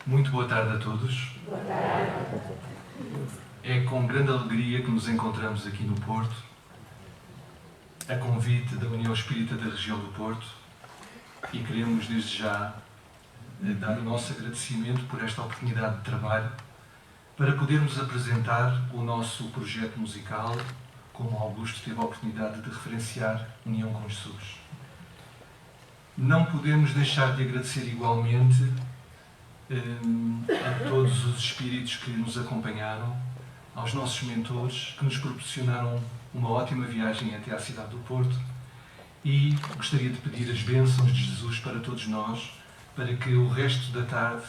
Muito boa tarde a todos. Boa tarde. É com grande alegria que nos encontramos aqui no Porto, a convite da União Espírita da Região do Porto, e queremos desde já dar o nosso agradecimento por esta oportunidade de trabalho para podermos apresentar o nosso projeto musical, como Augusto teve a oportunidade de referenciar, União com Jesus. Não podemos deixar de agradecer igualmente a todos os espíritos que nos acompanharam, aos nossos mentores que nos proporcionaram uma ótima viagem até à cidade do Porto, e gostaria de pedir as bênçãos de Jesus para todos nós, para que o resto da tarde,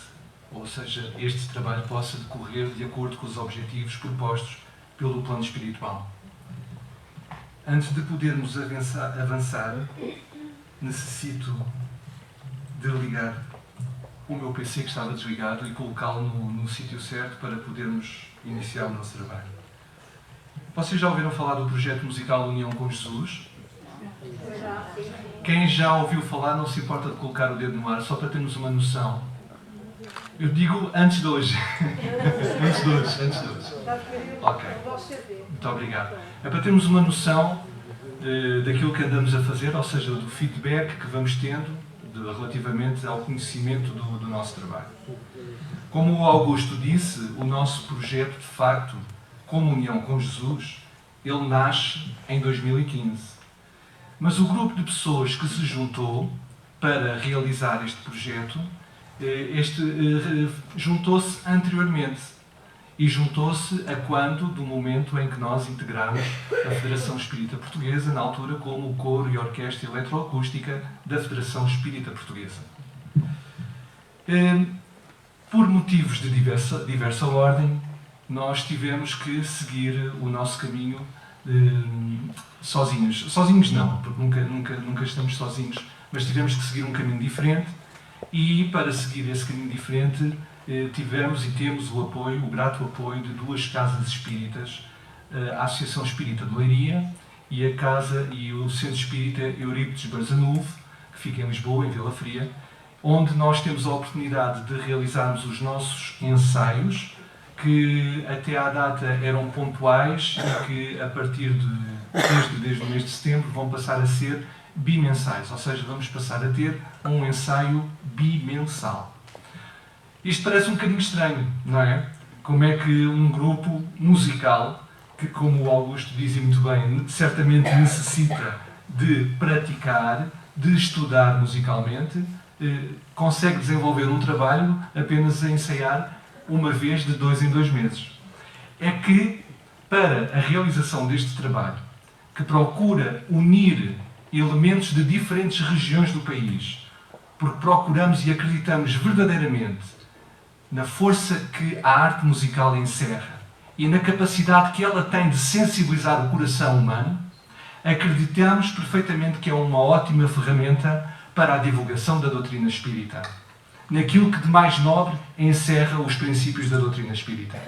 ou seja, este trabalho possa decorrer de acordo com os objetivos propostos pelo plano espiritual. Antes de podermos avançar, necessito de ligar o meu PC que estava desligado e colocá-lo no sítio certo para podermos iniciar o nosso trabalho. Vocês já ouviram falar do projeto musical União com Jesus? Quem já ouviu falar não se importa de colocar o dedo no ar, só para termos uma noção. Eu digo antes de hoje. antes de hoje. Ok. Muito obrigado. É para termos uma noção daquilo que andamos a fazer, ou seja, do feedback que vamos tendo relativamente ao conhecimento do nosso trabalho. Como o Augusto disse, o nosso projeto, de facto, como União com Jesus, ele nasce em 2015. Mas o grupo de pessoas que se juntou para realizar este projeto, juntou-se anteriormente. E juntou-se a quando do momento em que nós integramos a Federação Espírita Portuguesa, na altura como o coro e orquestra eletroacústica da Federação Espírita Portuguesa. Por motivos de diversa ordem, nós tivemos que seguir o nosso caminho sozinhos. Sozinhos não, porque nunca estamos sozinhos, mas tivemos que seguir um caminho diferente, e para seguir esse caminho diferente tivemos e temos o grato apoio de duas casas espíritas, a Associação Espírita de Leiria e a Casa e o Centro Espírita Eurípides Barzanulfo, que fica em Lisboa, em Vila Fria, onde nós temos a oportunidade de realizarmos os nossos ensaios, que até à data eram pontuais e que a partir desde o mês de setembro vão passar a ser bimensais, ou seja, vamos passar a ter um ensaio bimensal. Isto parece um bocadinho estranho, não é? Como é que um grupo musical, que, como o Augusto dizia muito bem, certamente necessita de praticar, de estudar musicalmente, consegue desenvolver um trabalho apenas a ensaiar uma vez de 2 em 2 meses. É que, para a realização deste trabalho, que procura unir elementos de diferentes regiões do país, porque procuramos e acreditamos verdadeiramente na força que a arte musical encerra e na capacidade que ela tem de sensibilizar o coração humano, acreditamos perfeitamente que é uma ótima ferramenta para a divulgação da doutrina espírita, naquilo que de mais nobre encerra os princípios da doutrina espírita.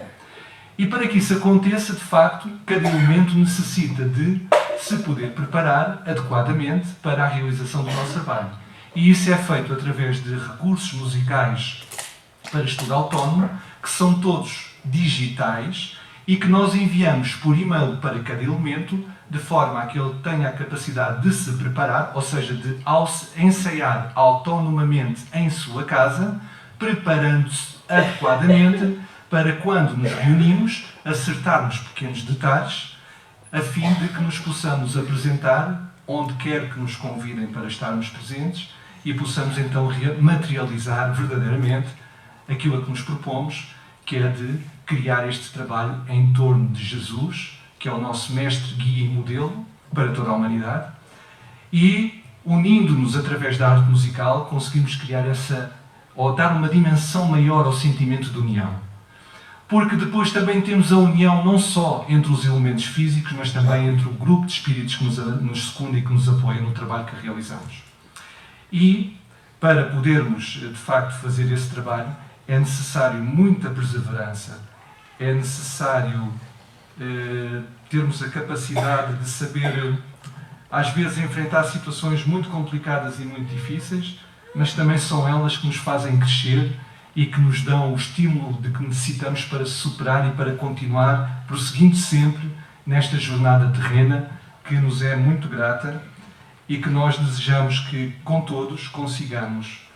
E para que isso aconteça, de facto, cada elemento necessita de se poder preparar adequadamente para a realização do nosso trabalho. E isso é feito através de recursos musicais para estudo autónomo, que são todos digitais e que nós enviamos por e-mail para cada elemento, de forma a que ele tenha a capacidade de se preparar, ou seja, de ensaiar autonomamente em sua casa, preparando-se adequadamente para, quando nos reunimos, acertarmos pequenos detalhes, a fim de que nos possamos apresentar onde quer que nos convidem para estarmos presentes e possamos então materializar verdadeiramente aquilo a que nos propomos, que é de criar este trabalho em torno de Jesus, que é o nosso mestre, guia e modelo para toda a humanidade, e, unindo-nos através da arte musical, conseguimos criar ou dar uma dimensão maior ao sentimento de união. Porque depois também temos a união não só entre os elementos físicos, mas também entre o grupo de espíritos que nos secunda e que nos apoia no trabalho que realizamos. E, para podermos, de facto, fazer esse trabalho, é necessário muita perseverança, é necessário termos a capacidade de saber, às vezes, enfrentar situações muito complicadas e muito difíceis, mas também são elas que nos fazem crescer e que nos dão o estímulo de que necessitamos para superar e para continuar, prosseguindo sempre nesta jornada terrena que nos é muito grata e que nós desejamos que, com todos, consigamos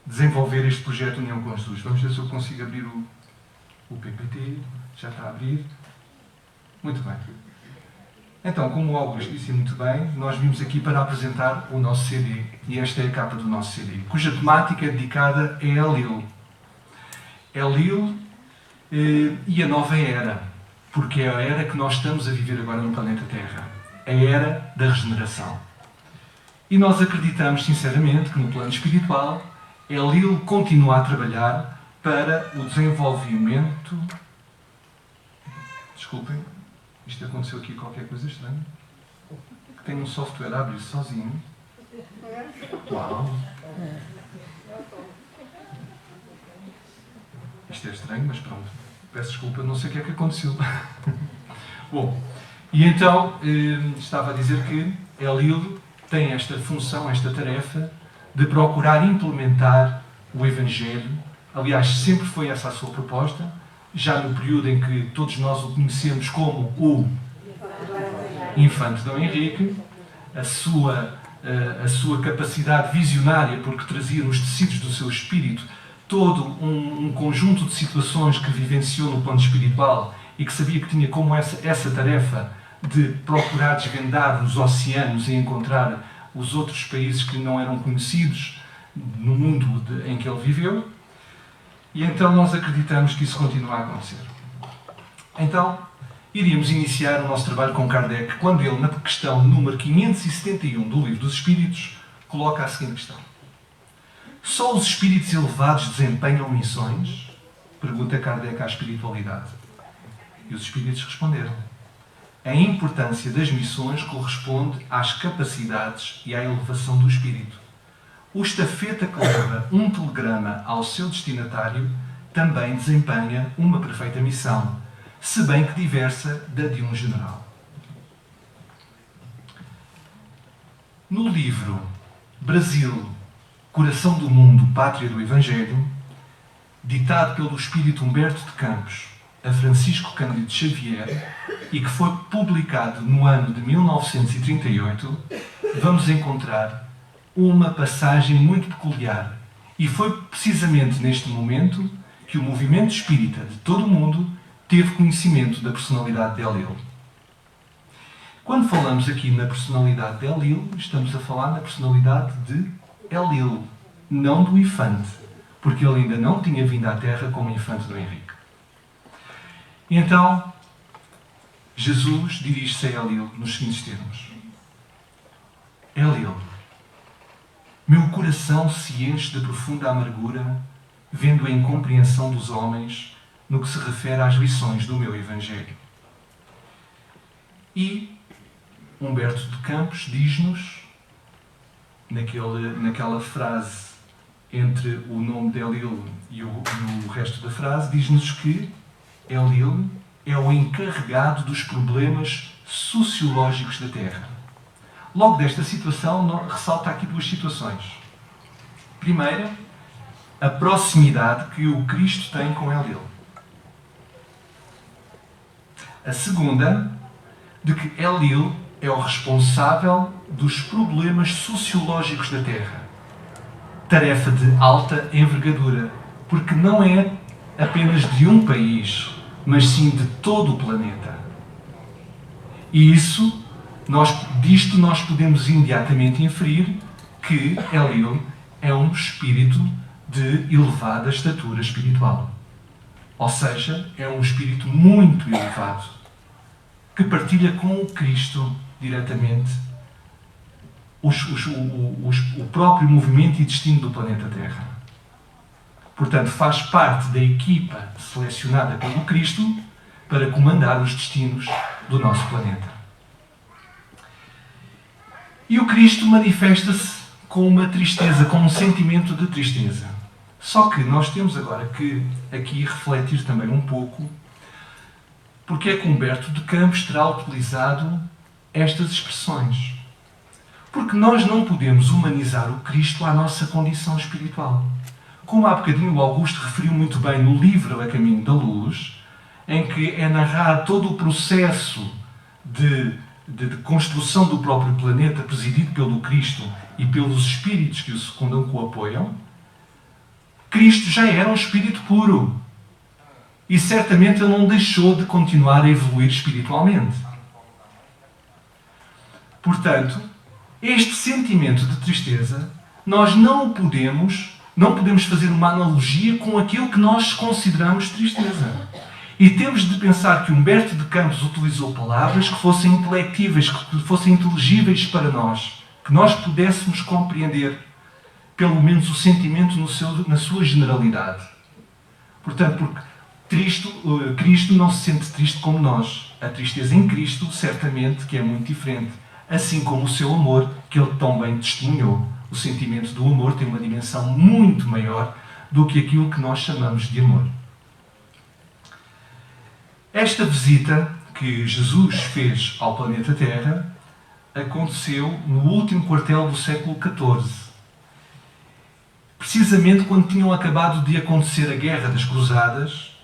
desenvolver este projeto União com Jesus. Vamos ver se eu consigo abrir o PPT. Já está a abrir. Muito bem. Então, como o Augusto disse muito bem, nós vimos aqui para apresentar o nosso CD. E esta é a capa do nosso CD, cuja temática é dedicada a Elil. Elil e a nova era. Porque é a era que nós estamos a viver agora no planeta Terra. A era da regeneração. E nós acreditamos, sinceramente, que no plano espiritual, Elil continua a trabalhar para o desenvolvimento... Desculpem, isto aconteceu aqui qualquer coisa estranha. Que tem um software a abrir sozinho. Uau! Isto é estranho, mas pronto. Peço desculpa, não sei o que é que aconteceu. Bom, e então estava a dizer que Elil tem esta função, esta tarefa de procurar implementar o Evangelho. Aliás, sempre foi essa a sua proposta, já no período em que todos nós o conhecemos como o Infante Dom Henrique, a sua capacidade visionária, porque trazia nos tecidos do seu espírito todo um conjunto de situações que vivenciou no plano espiritual e que sabia que tinha como essa tarefa de procurar desvendar os oceanos e encontrar os outros países que não eram conhecidos no mundo em que ele viveu. E então nós acreditamos que isso continua a acontecer. Então, iríamos iniciar o nosso trabalho com Kardec, quando ele, na questão número 571 do Livro dos Espíritos, coloca a seguinte questão. Só os espíritos elevados desempenham missões? Pergunta Kardec à espiritualidade. E os espíritos responderam. A importância das missões corresponde às capacidades e à elevação do espírito. O estafeta que leva um telegrama ao seu destinatário também desempenha uma perfeita missão, se bem que diversa da de um general. No livro Brasil, Coração do Mundo, Pátria do Evangelho, ditado pelo espírito Humberto de Campos a Francisco Cândido Xavier e que foi publicado no ano de 1938, vamos encontrar uma passagem muito peculiar. E foi precisamente neste momento que o movimento espírita de todo o mundo teve conhecimento da personalidade de Elil. Quando falamos aqui na personalidade de Elil, estamos a falar na personalidade de Elil, não do infante, porque ele ainda não tinha vindo à Terra como infante do Henrique. E então, Jesus dirige-se a Elil nos seguintes termos. Elil, meu coração se enche de profunda amargura, vendo a incompreensão dos homens no que se refere às lições do meu Evangelho. E Humberto de Campos diz-nos, naquela frase entre o nome de Elil e o resto da frase, diz-nos que Elil é o encarregado dos problemas sociológicos da Terra. Logo desta situação, ressalta aqui duas situações. Primeira, a proximidade que o Cristo tem com Elil. A segunda, de que Elil é o responsável dos problemas sociológicos da Terra. Tarefa de alta envergadura, porque não é apenas de um país, mas sim de todo o planeta. E disto nós podemos imediatamente inferir que Elil é um espírito de elevada estatura espiritual. Ou seja, é um espírito muito elevado, que partilha com o Cristo diretamente o próprio movimento e destino do planeta Terra. Portanto, faz parte da equipa selecionada pelo Cristo para comandar os destinos do nosso planeta. E o Cristo manifesta-se com uma tristeza, com um sentimento de tristeza. Só que nós temos agora que aqui refletir também um pouco porque é que Humberto de Campos terá utilizado estas expressões. Porque nós não podemos humanizar o Cristo à nossa condição espiritual. como há bocadinho o Augusto referiu muito bem no livro A Caminho da Luz, em que é narrado todo o processo de construção do próprio planeta, presidido pelo Cristo e pelos espíritos que o secundam, que o apoiam, Cristo já era um espírito puro. E certamente ele não deixou de continuar a evoluir espiritualmente. Portanto, este sentimento de tristeza, nós não podemos fazer uma analogia com aquilo que nós consideramos tristeza. E temos de pensar que Humberto de Campos utilizou palavras que fossem intelectíveis, que fossem inteligíveis para nós, que nós pudéssemos compreender, pelo menos o sentimento na sua generalidade. Portanto, porque Cristo não se sente triste como nós. A tristeza em Cristo, certamente, que é muito diferente. Assim como o seu amor, que ele tão bem testemunhou. O sentimento do amor tem uma dimensão muito maior do que aquilo que nós chamamos de amor. Esta visita que Jesus fez ao planeta Terra aconteceu no último quartel do século XIV. Precisamente quando tinham acabado de acontecer a Guerra das Cruzadas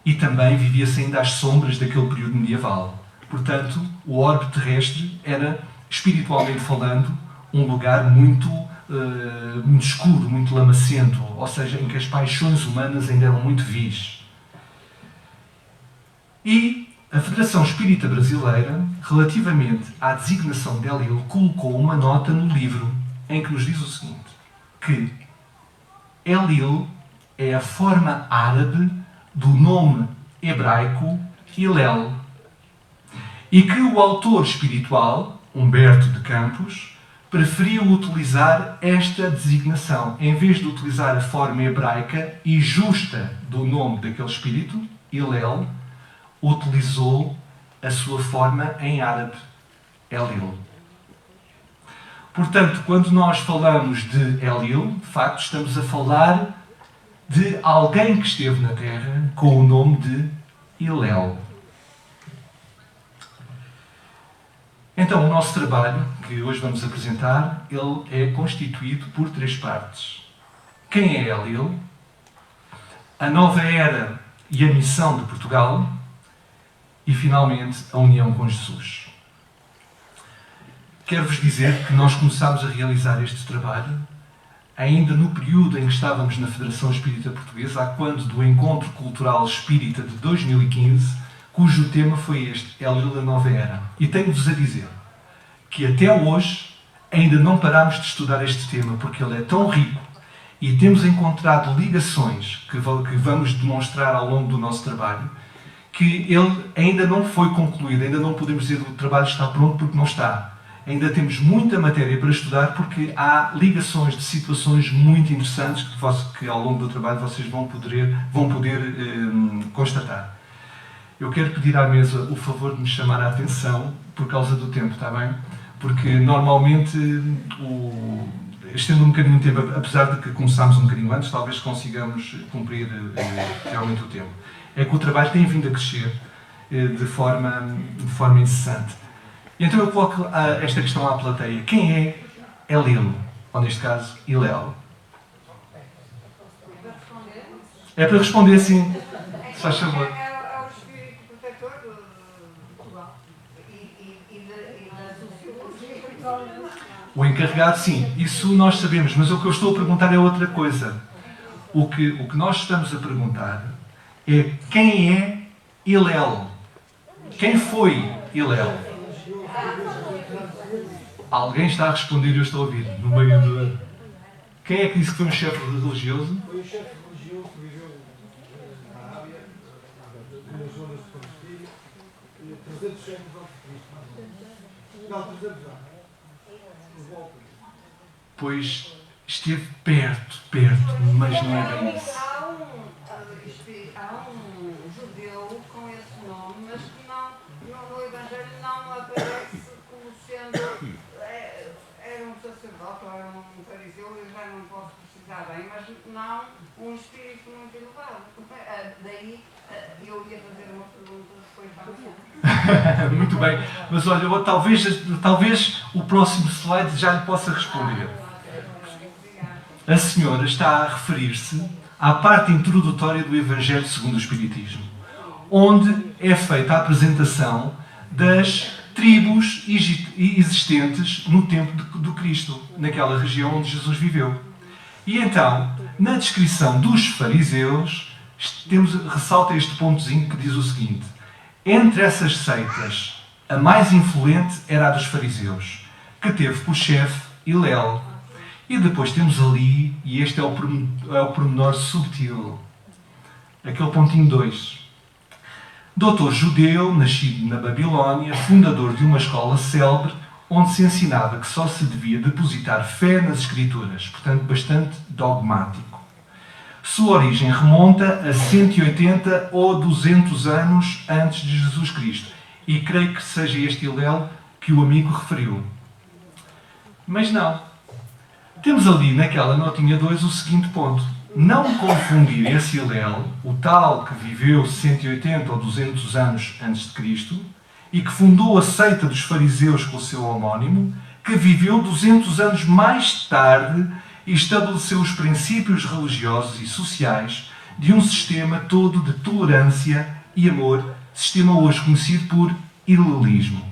e também vivia-se ainda às sombras daquele período medieval. Portanto, o orbe terrestre era, espiritualmente falando, um lugar muito escuro, muito lamacento, ou seja, em que as paixões humanas ainda eram muito vis. E a Federação Espírita Brasileira, relativamente à designação de Enlil, colocou uma nota no livro em que nos diz o seguinte, que Enlil é a forma árabe do nome hebraico Hillel, e que o autor espiritual, Humberto de Campos, preferiu utilizar esta designação, em vez de utilizar a forma hebraica e justa do nome daquele espírito, Hillel, utilizou a sua forma em árabe, Enlil. Portanto, quando nós falamos de Enlil, de facto, estamos a falar de alguém que esteve na Terra com o nome de Hillel. Então, o nosso trabalho, que hoje vamos apresentar, ele é constituído por 3 partes. Quem é Enlil? A nova era e a missão de Portugal. E, finalmente, a união com Jesus. Quero-vos dizer que nós começámos a realizar este trabalho ainda no período em que estávamos na Federação Espírita Portuguesa, a quando do Encontro Cultural Espírita de 2015, cujo tema foi este, Enlil da Nova Era. E tenho-vos a dizer que até hoje ainda não parámos de estudar este tema, porque ele é tão rico e temos encontrado ligações que vamos demonstrar ao longo do nosso trabalho, que ele ainda não foi concluído, ainda não podemos dizer que o trabalho está pronto porque não está. Ainda temos muita matéria para estudar porque há ligações de situações muito interessantes que ao longo do trabalho vocês vão poder constatar. Eu quero pedir à mesa o favor de me chamar a atenção por causa do tempo, está bem? Porque normalmente, estendo um bocadinho de tempo, apesar de que começámos um bocadinho antes, talvez consigamos cumprir realmente o tempo. É que o trabalho tem vindo a crescer de forma incessante. E então eu coloco esta questão à plateia. Quem é Enlil? Ou neste caso, Hillel? É para responder sim. Se faz favor. É o espírito protetor de Portugal e da sociologia. O encarregado, sim. Isso nós sabemos. Mas o que eu estou a perguntar é outra coisa. O que nós estamos a perguntar é quem é Hillel? Quem foi Hillel? Alguém está a responder e eu estou a ouvir. No meio do... Quem é que disse que foi um chefe religioso? Foi um chefe religioso que viveu na Arábia, nas zonas de Palestina, 300 séculos antes de Cristo. Não, 300 anos. Por volta. Pois esteve perto, mas não é bem isso. Há um judeu com esse nome, mas que no Evangelho não aparece como sendo... Era um sacerdote, ou era um fariseu, eu já não posso precisar bem, mas não um espírito muito elevado. Daí eu ia fazer uma pergunta depois para você. Muito bem, mas olha, talvez o próximo slide já lhe possa responder. a senhora está a referir-se à parte introdutória do Evangelho segundo o Espiritismo, onde é feita a apresentação das tribos existentes no tempo do Cristo, naquela região onde Jesus viveu. E então, na descrição dos fariseus, ressalta este pontozinho que diz o seguinte: entre essas seitas, a mais influente era a dos fariseus, que teve por chefe Hilel. E depois temos ali, e este é o pormenor subtil, aquele pontinho 2. Doutor judeu, nascido na Babilónia, fundador de uma escola célebre, onde se ensinava que só se devia depositar fé nas Escrituras, portanto bastante dogmático. Sua origem remonta a 180 ou 200 anos antes de Jesus Cristo. E creio que seja este Hilel que o amigo referiu. Mas não. Temos ali naquela notinha 2 o seguinte ponto: não confundir esse Hilel, o tal que viveu 180 ou 200 anos antes de Cristo e que fundou a seita dos fariseus com o seu homónimo, que viveu 200 anos mais tarde e estabeleceu os princípios religiosos e sociais de um sistema todo de tolerância e amor, sistema hoje conhecido por hilelismo.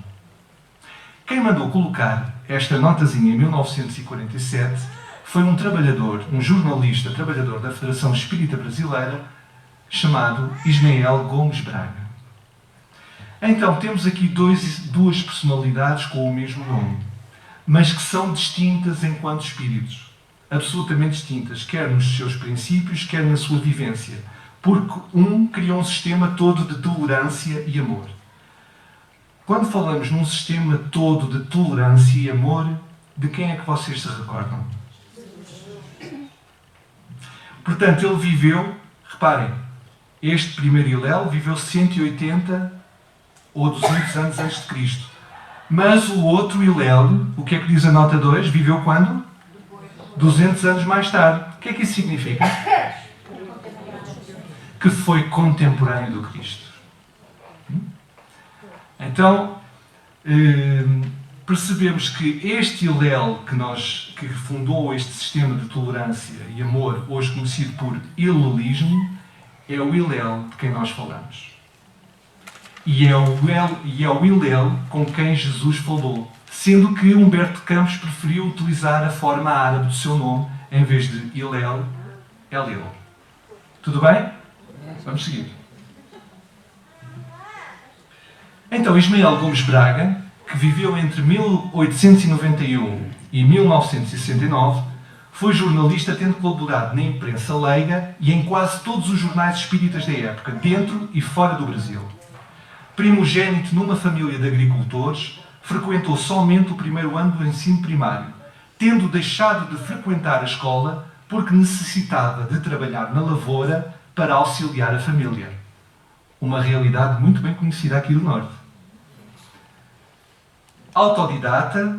Quem mandou colocar esta notazinha em 1947 foi um trabalhador, um jornalista, trabalhador da Federação Espírita Brasileira, chamado Ismael Gomes Braga. Então, temos aqui duas personalidades com o mesmo nome, mas que são distintas enquanto espíritos. Absolutamente distintas, quer nos seus princípios, quer na sua vivência. Porque um criou um sistema todo de tolerância e amor. Quando falamos num sistema todo de tolerância e amor, de quem é que vocês se recordam? Portanto, ele viveu, reparem, este primeiro Hilel viveu 180 ou 200 anos antes de Cristo. Mas o outro Hilel, o que é que diz a nota 2? Viveu quando? 200 anos mais tarde. O que é que isso significa? Que foi contemporâneo do Cristo. Então, percebemos que este Hilel que fundou este sistema de tolerância e amor, hoje conhecido por hilelismo, é o Hilel de quem nós falamos. E é o Hilel com quem Jesus falou, sendo que Humberto Campos preferiu utilizar a forma árabe do seu nome, em vez de Hilel, Elil. Tudo bem? Vamos seguir. Então, Ismael Gomes Braga, que viveu entre 1891 e 1969, foi jornalista tendo colaborado na imprensa leiga e em quase todos os jornais espíritas da época, dentro e fora do Brasil. Primogênito numa família de agricultores, frequentou somente o primeiro ano do ensino primário, tendo deixado de frequentar a escola porque necessitava de trabalhar na lavoura para auxiliar a família. Uma realidade muito bem conhecida aqui do Norte. Autodidata,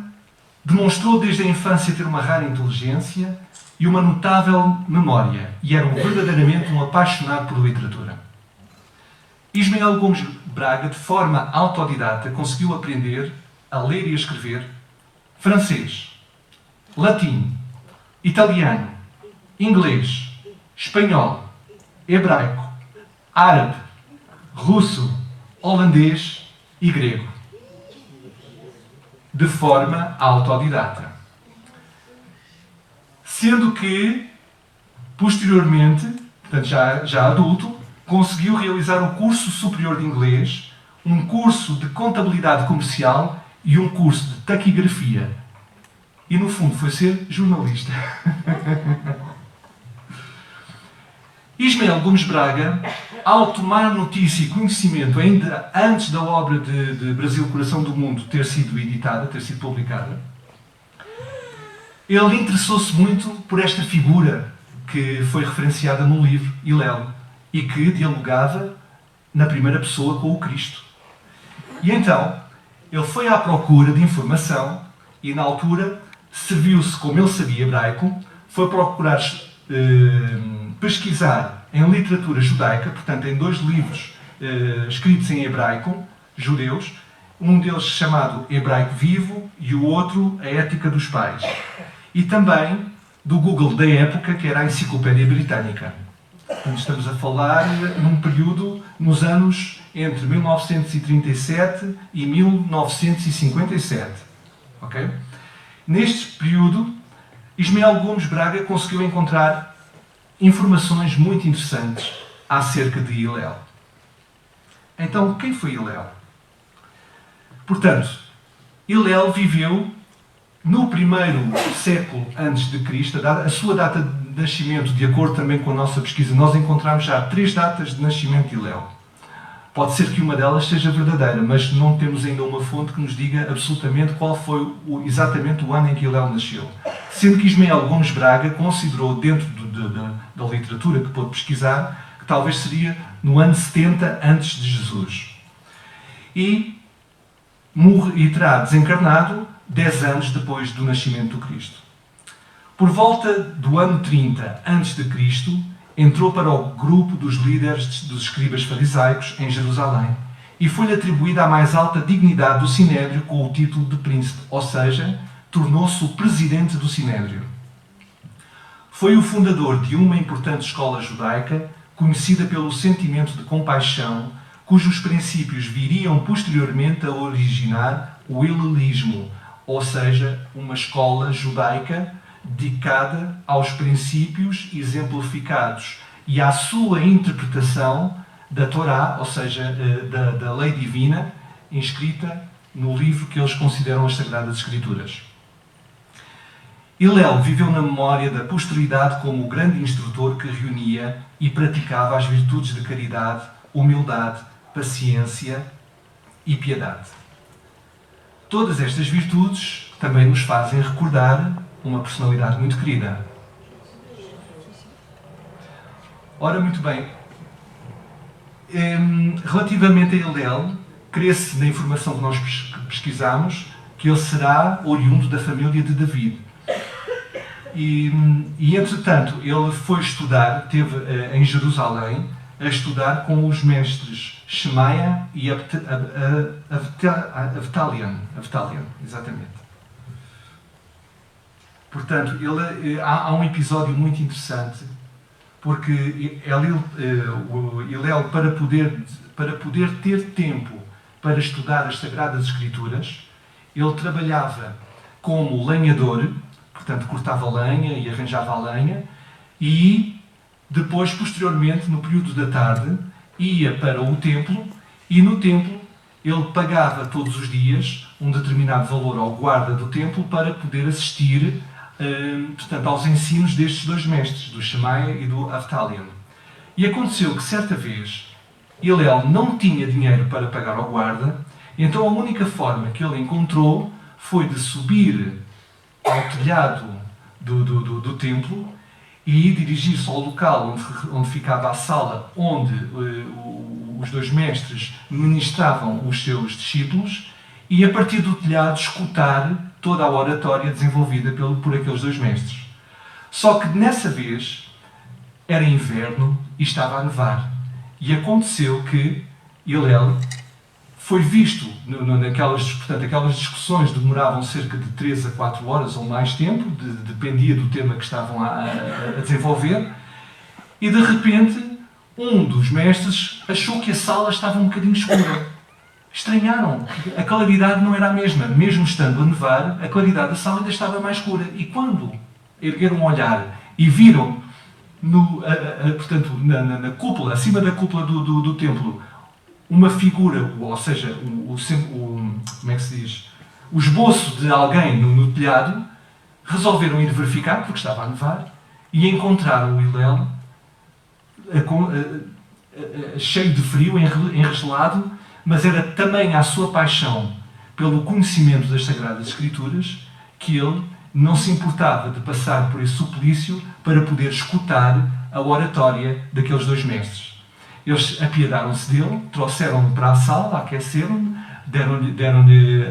demonstrou desde a infância ter uma rara inteligência e uma notável memória, e era verdadeiramente um apaixonado por literatura. Ismael Gomes Braga, de forma autodidata, conseguiu aprender a ler e a escrever francês, latim, italiano, inglês, espanhol, hebraico, árabe, russo, holandês e grego. De forma autodidata. Sendo que, posteriormente, portanto já adulto, conseguiu realizar um curso superior de inglês, um curso de contabilidade comercial e um curso de taquigrafia. E, no fundo, foi ser jornalista. Ismael Gomes Braga, ao tomar notícia e conhecimento, ainda antes da obra de Brasil, Coração do Mundo ter sido editada, ter sido publicada, ele interessou-se muito por esta figura que foi referenciada no livro Hilel e que dialogava na primeira pessoa com o Cristo. E então, ele foi à procura de informação e, na altura, serviu-se, como ele sabia hebraico, foi procurar pesquisar em literatura judaica, portanto, em 2 livros escritos em hebraico, judeus, um deles chamado Hebraico Vivo e o outro A Ética dos Pais. E também do Google da época, que era a Enciclopédia Britânica. Portanto, estamos a falar num período nos anos entre 1937 e 1957. Ok? Neste período, Ismael Gomes Braga conseguiu encontrar informações muito interessantes acerca de Hillel. Então, quem foi Hillel? Portanto, Hillel viveu no primeiro século antes de Cristo. A sua data de nascimento, de acordo também com a nossa pesquisa, nós encontramos já 3 datas de nascimento de Hillel. Pode ser que uma delas seja verdadeira, mas não temos ainda uma fonte que nos diga absolutamente qual foi exatamente o ano em que Hillel nasceu. Sendo que Ismael Gomes Braga considerou, dentro da literatura que pôde pesquisar, que talvez seria no ano 70 antes de Jesus. E terá desencarnado 10 anos depois do nascimento do Cristo. Por volta do ano 30 a.C., entrou para o grupo dos líderes dos escribas farisaicos em Jerusalém e foi-lhe atribuída a mais alta dignidade do Sinédrio com o título de príncipe, ou seja, tornou-se o presidente do Sinédrio. Foi o fundador de uma importante escola judaica conhecida pelo sentimento de compaixão, cujos princípios viriam posteriormente a originar o helenismo, ou seja, uma escola judaica dedicada aos princípios exemplificados e à sua interpretação da Torá, ou seja, da lei divina, inscrita no livro que eles consideram as Sagradas Escrituras. Hillel viveu na memória da posteridade como o grande instrutor que reunia e praticava as virtudes de caridade, humildade, paciência e piedade. Todas estas virtudes também nos fazem recordar uma personalidade muito querida. Ora, muito bem. Relativamente a Hillel, crê-se na informação que nós pesquisamos que ele será oriundo da família de David. E entretanto, ele foi estudar, esteve em Jerusalém, a estudar com os mestres Shemaia e Avtalion, exatamente. Portanto, há um episódio muito interessante, porque Hillel, para poder ter tempo para estudar as Sagradas Escrituras, ele trabalhava como lenhador, portanto, cortava lenha e arranjava a lenha, e depois, posteriormente, no período da tarde, ia para o templo, e no templo ele pagava todos os dias um determinado valor ao guarda do templo para poder assistir portanto, aos ensinos destes 2 mestres, do Shemaia e do Avtalion. E aconteceu que, certa vez, Hillel não tinha dinheiro para pagar ao guarda, então a única forma que ele encontrou foi de subir ao telhado do templo e dirigir-se ao local onde ficava a sala onde os 2 mestres ministravam os seus discípulos e, a partir do telhado, escutar toda a oratória desenvolvida por aqueles 2 mestres. Só que nessa vez era inverno e estava a nevar. E aconteceu que Hillel foi visto aquelas discussões demoravam cerca de 3 a 4 horas ou mais tempo, dependia do tema que estavam a desenvolver, e de repente um dos mestres achou que a sala estava um bocadinho escura. Estranharam, a claridade não era a mesma. Mesmo estando a nevar, a claridade da sala ainda estava mais escura. E quando ergueram um olhar e viram portanto, na cúpula, acima da cúpula do templo, uma figura, ou seja, como é que se diz? O esboço de alguém no telhado, resolveram ir verificar, porque estava a nevar, e encontraram o Hillel cheio de frio, enregelado, mas era também a sua paixão pelo conhecimento das Sagradas Escrituras que ele não se importava de passar por esse suplício para poder escutar a oratória daqueles 2 mestres. Eles apiedaram-se dele, trouxeram-no para a sala, aqueceram-no, deram-lhe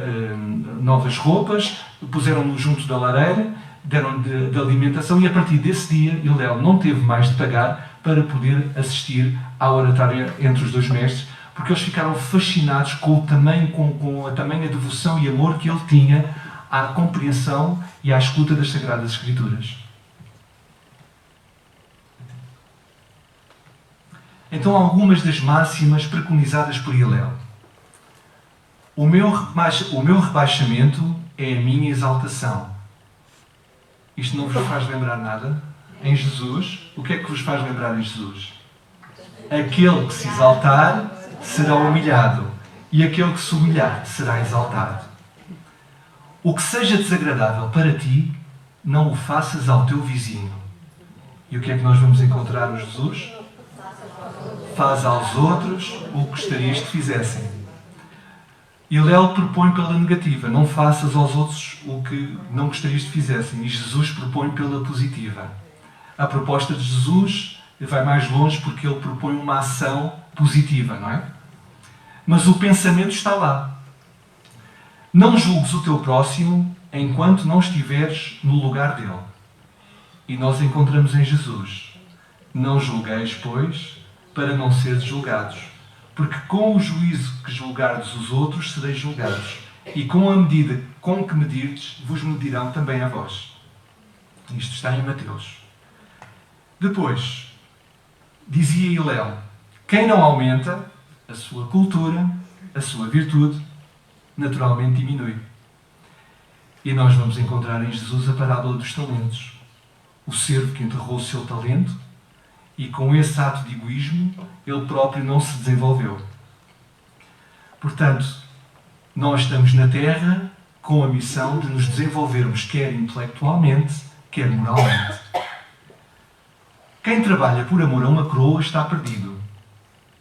novas roupas, puseram-no junto da lareira, deram-lhe de alimentação e, a partir desse dia, Hillel não teve mais de pagar para poder assistir à oratória entre os 2 mestres, porque eles ficaram fascinados com a tamanha devoção e amor que ele tinha à compreensão e à escuta das Sagradas Escrituras. Então, algumas das máximas preconizadas por Hillel. O meu rebaixamento é a minha exaltação. Isto não vos faz lembrar nada? Em Jesus, o que é que vos faz lembrar em Jesus? Aquele que se exaltar será humilhado, e aquele que se humilhar será exaltado. O que seja desagradável para ti, não o faças ao teu vizinho. E o que é que nós vamos encontrar no Jesus? Faz aos outros o que gostarias que fizessem. Hillel propõe pela negativa, não faças aos outros o que não gostarias que fizessem. E Jesus propõe pela positiva. A proposta de Jesus vai mais longe porque ele propõe uma ação positiva, não é? Mas o pensamento está lá. Não julgues o teu próximo enquanto não estiveres no lugar dele. E nós encontramos em Jesus. Não julgueis, pois, para não seres julgados. Porque com o juízo que julgardes os outros, sereis julgados. E com a medida com que medirdes, vos medirão também a vós. Isto está em Mateus. Depois, dizia Hillel, quem não aumenta a sua cultura, a sua virtude, naturalmente diminui. E nós vamos encontrar em Jesus a parábola dos talentos. O servo que enterrou o seu talento e com esse ato de egoísmo ele próprio não se desenvolveu. Portanto, nós estamos na Terra com a missão de nos desenvolvermos quer intelectualmente, quer moralmente. Quem trabalha por amor a uma coroa está perdido.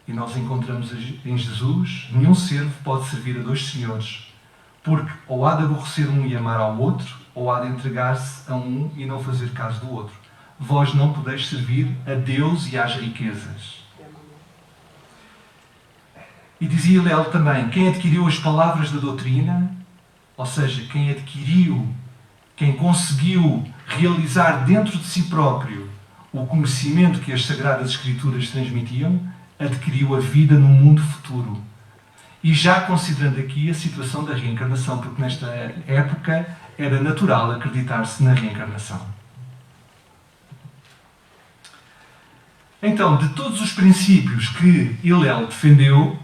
E nós encontramos em Jesus, nenhum servo pode servir a dois senhores, porque ou há de aborrecer um e amar ao outro, ou há de entregar-se a um e não fazer caso do outro. Vós não podeis servir a Deus e às riquezas. E dizia Hillel também, quem adquiriu as palavras da doutrina, ou seja, quem conseguiu realizar dentro de si próprio o conhecimento que as Sagradas Escrituras transmitiam, adquiriu a vida no mundo futuro. E já considerando aqui a situação da reencarnação, porque nesta época era natural acreditar-se na reencarnação. Então, de todos os princípios que Hillel defendeu,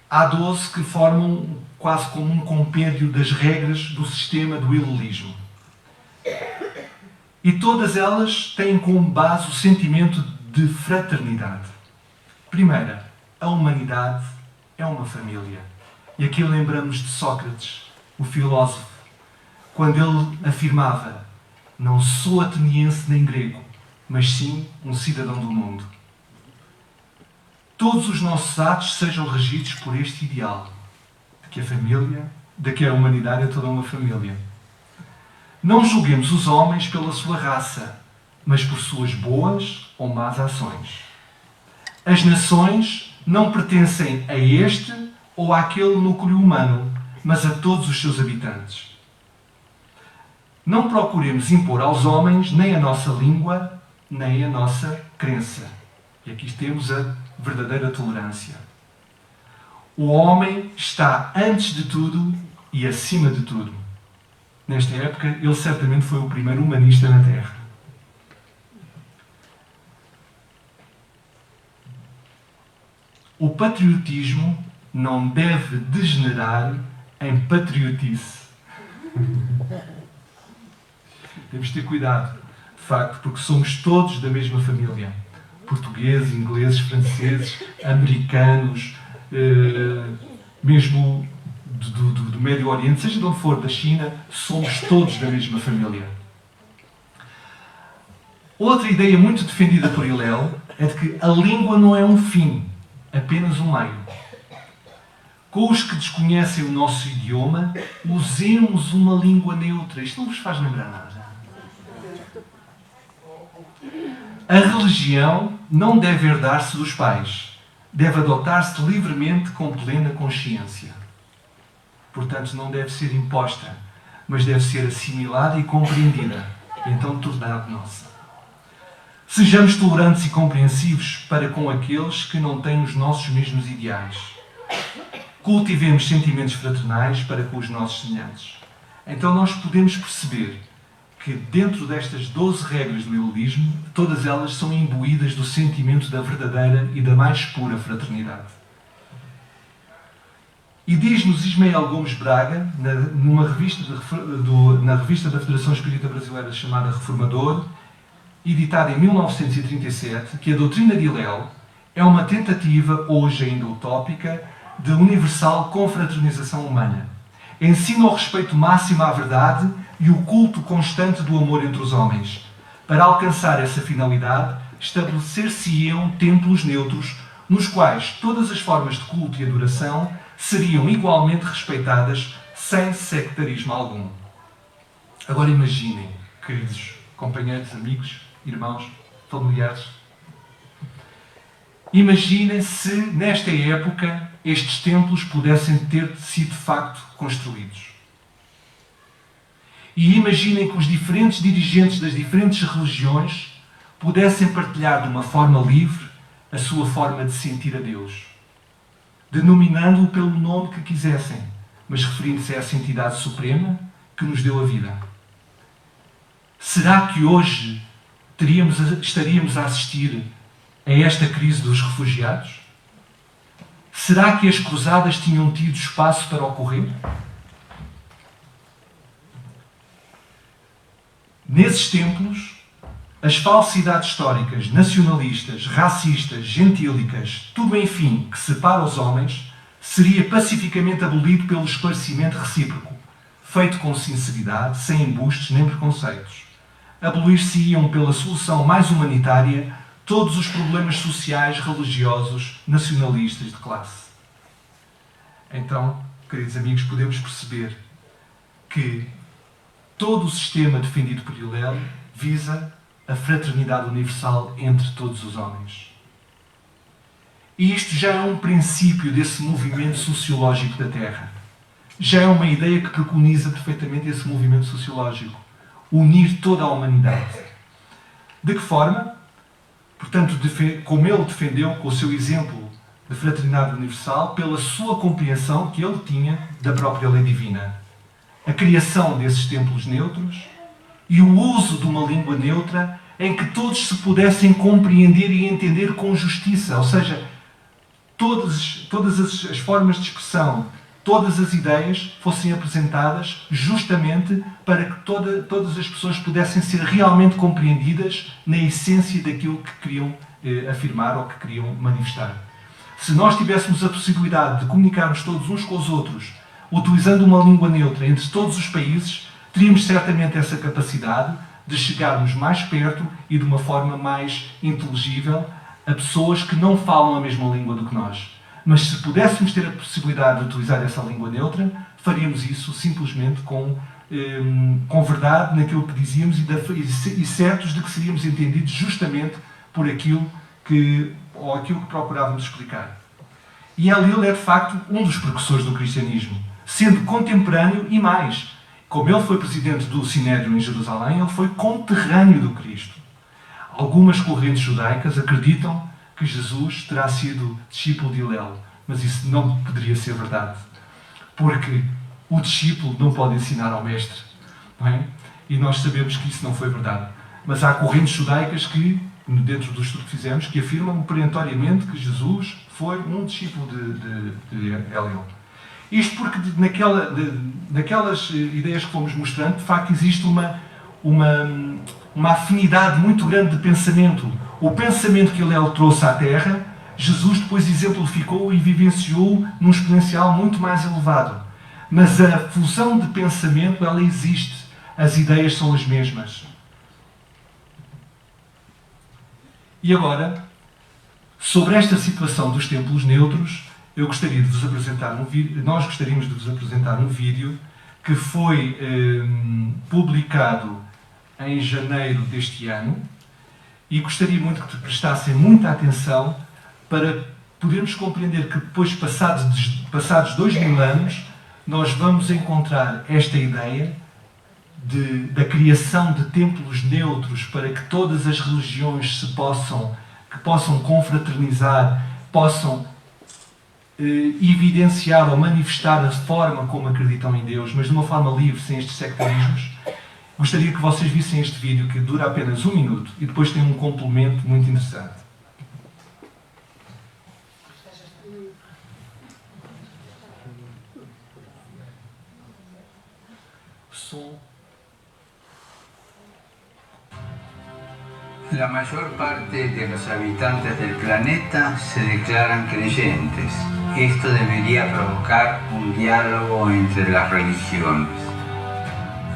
há 12 que formam quase como um compêndio das regras do sistema do hilelismo. E todas elas têm como base o sentimento de fraternidade. Primeira, a humanidade é uma família. E aqui lembramos de Sócrates, o filósofo, quando ele afirmava: não sou ateniense nem grego, mas sim um cidadão do mundo. Todos os nossos atos sejam regidos por este ideal, de que a humanidade é toda uma família. Não julguemos os homens pela sua raça, mas por suas boas ou más ações. As nações não pertencem a este ou àquele núcleo humano, mas a todos os seus habitantes. Não procuremos impor aos homens nem a nossa língua, nem a nossa crença. E aqui temos a verdadeira tolerância. O homem está antes de tudo e acima de tudo. Nesta época, ele certamente foi o primeiro humanista na Terra. O patriotismo não deve degenerar em patriotice. Temos de ter cuidado, de facto, porque somos todos da mesma família. Portugueses, ingleses, franceses, americanos, mesmo do Médio Oriente, seja de onde for, da China, somos todos da mesma família. Outra ideia muito defendida por Hillel é de que a língua não é um fim, apenas um meio. Com os que desconhecem o nosso idioma, usemos uma língua neutra. Isto não vos faz lembrar nada. A religião não deve herdar-se dos pais. Deve adotar-se livremente com plena consciência. Portanto, não deve ser imposta, mas deve ser assimilada e compreendida, e então tornada nossa. Sejamos tolerantes e compreensivos para com aqueles que não têm os nossos mesmos ideais. Cultivemos sentimentos fraternais para com os nossos semelhantes. Então nós podemos perceber que dentro destas 12 regras do milenismo, todas elas são imbuídas do sentimento da verdadeira e da mais pura fraternidade. E diz-nos Ismael Gomes Braga, na revista da Federação Espírita Brasileira chamada Reformador, editada em 1937, que a doutrina de Hillel é uma tentativa, hoje ainda utópica, de universal confraternização humana. Ensina o respeito máximo à verdade e o culto constante do amor entre os homens. Para alcançar essa finalidade, estabelecer-se-iam templos neutros, nos quais todas as formas de culto e adoração seriam igualmente respeitadas, sem sectarismo algum. Agora imaginem, queridos companheiros, amigos, irmãos, familiares, imaginem se, nesta época, estes templos pudessem ter sido de facto construídos. E imaginem que os diferentes dirigentes das diferentes religiões pudessem partilhar de uma forma livre a sua forma de sentir a Deus, denominando-o pelo nome que quisessem, mas referindo-se a essa entidade suprema que nos deu a vida. Será que hoje estaríamos a assistir a esta crise dos refugiados? Será que as cruzadas tinham tido espaço para ocorrer? Nesses templos, as falsidades históricas, nacionalistas, racistas, gentílicas, tudo enfim que separa os homens, seria pacificamente abolido pelo esclarecimento recíproco, feito com sinceridade, sem embustes nem preconceitos. Abolir-se-iam pela solução mais humanitária todos os problemas sociais, religiosos, nacionalistas de classe. Então, queridos amigos, podemos perceber que todo o sistema defendido por Hillel visa a fraternidade universal entre todos os homens. E isto já é um princípio desse movimento sociológico da Terra. Já é uma ideia que preconiza perfeitamente esse movimento sociológico. Unir toda a humanidade. De que forma? Portanto, como ele defendeu com o seu exemplo de fraternidade universal, pela sua compreensão que ele tinha da própria lei divina. A criação desses templos neutros e o uso de uma língua neutra em que todos se pudessem compreender e entender com justiça, ou seja, todas as formas de expressão, todas as ideias fossem apresentadas justamente para que todas as pessoas pudessem ser realmente compreendidas na essência daquilo que queriam afirmar ou que queriam manifestar. Se nós tivéssemos a possibilidade de comunicarmos todos uns com os outros, utilizando uma língua neutra entre todos os países, teríamos certamente essa capacidade de chegarmos mais perto e de uma forma mais inteligível a pessoas que não falam a mesma língua do que nós. Mas se pudéssemos ter a possibilidade de utilizar essa língua neutra, faríamos isso simplesmente com verdade naquilo que dizíamos e certos de que seríamos entendidos justamente por aquilo que procurávamos explicar. E Hillel é, de facto, um dos precursores do cristianismo, sendo contemporâneo e mais. Como ele foi presidente do Sinédrio em Jerusalém, ele foi conterrâneo do Cristo. Algumas correntes judaicas acreditam que Jesus terá sido discípulo de Hillel, mas isso não poderia ser verdade, porque o discípulo não pode ensinar ao mestre, não é? E nós sabemos que isso não foi verdade. Mas há correntes judaicas que, dentro do estudo que fizemos, que afirmam perentoriamente que Jesus foi um discípulo de Hillel. Isto porque naquelas ideias que fomos mostrando, de facto existe uma afinidade muito grande de pensamento. O pensamento que Hillel trouxe à Terra, Jesus depois exemplificou e vivenciou num exponencial muito mais elevado. Mas a fusão de pensamento, ela existe. As ideias são as mesmas. E agora, sobre esta situação dos templos neutros, nós gostaríamos de vos apresentar um vídeo que foi publicado em janeiro deste ano e gostaria muito que prestassem muita atenção para podermos compreender que depois, passados 2000 anos, nós vamos encontrar esta ideia da criação de templos neutros para que todas as religiões possam confraternizar, possam evidenciar ou manifestar a forma como acreditam em Deus, mas de uma forma livre, sem estes sectarismos. Gostaria que vocês vissem este vídeo, que dura apenas 1 minuto, e depois tem um complemento muito interessante. Som. La mayor parte de los habitantes del planeta se declaran creyentes. Esto debería provocar un diálogo entre las religiones.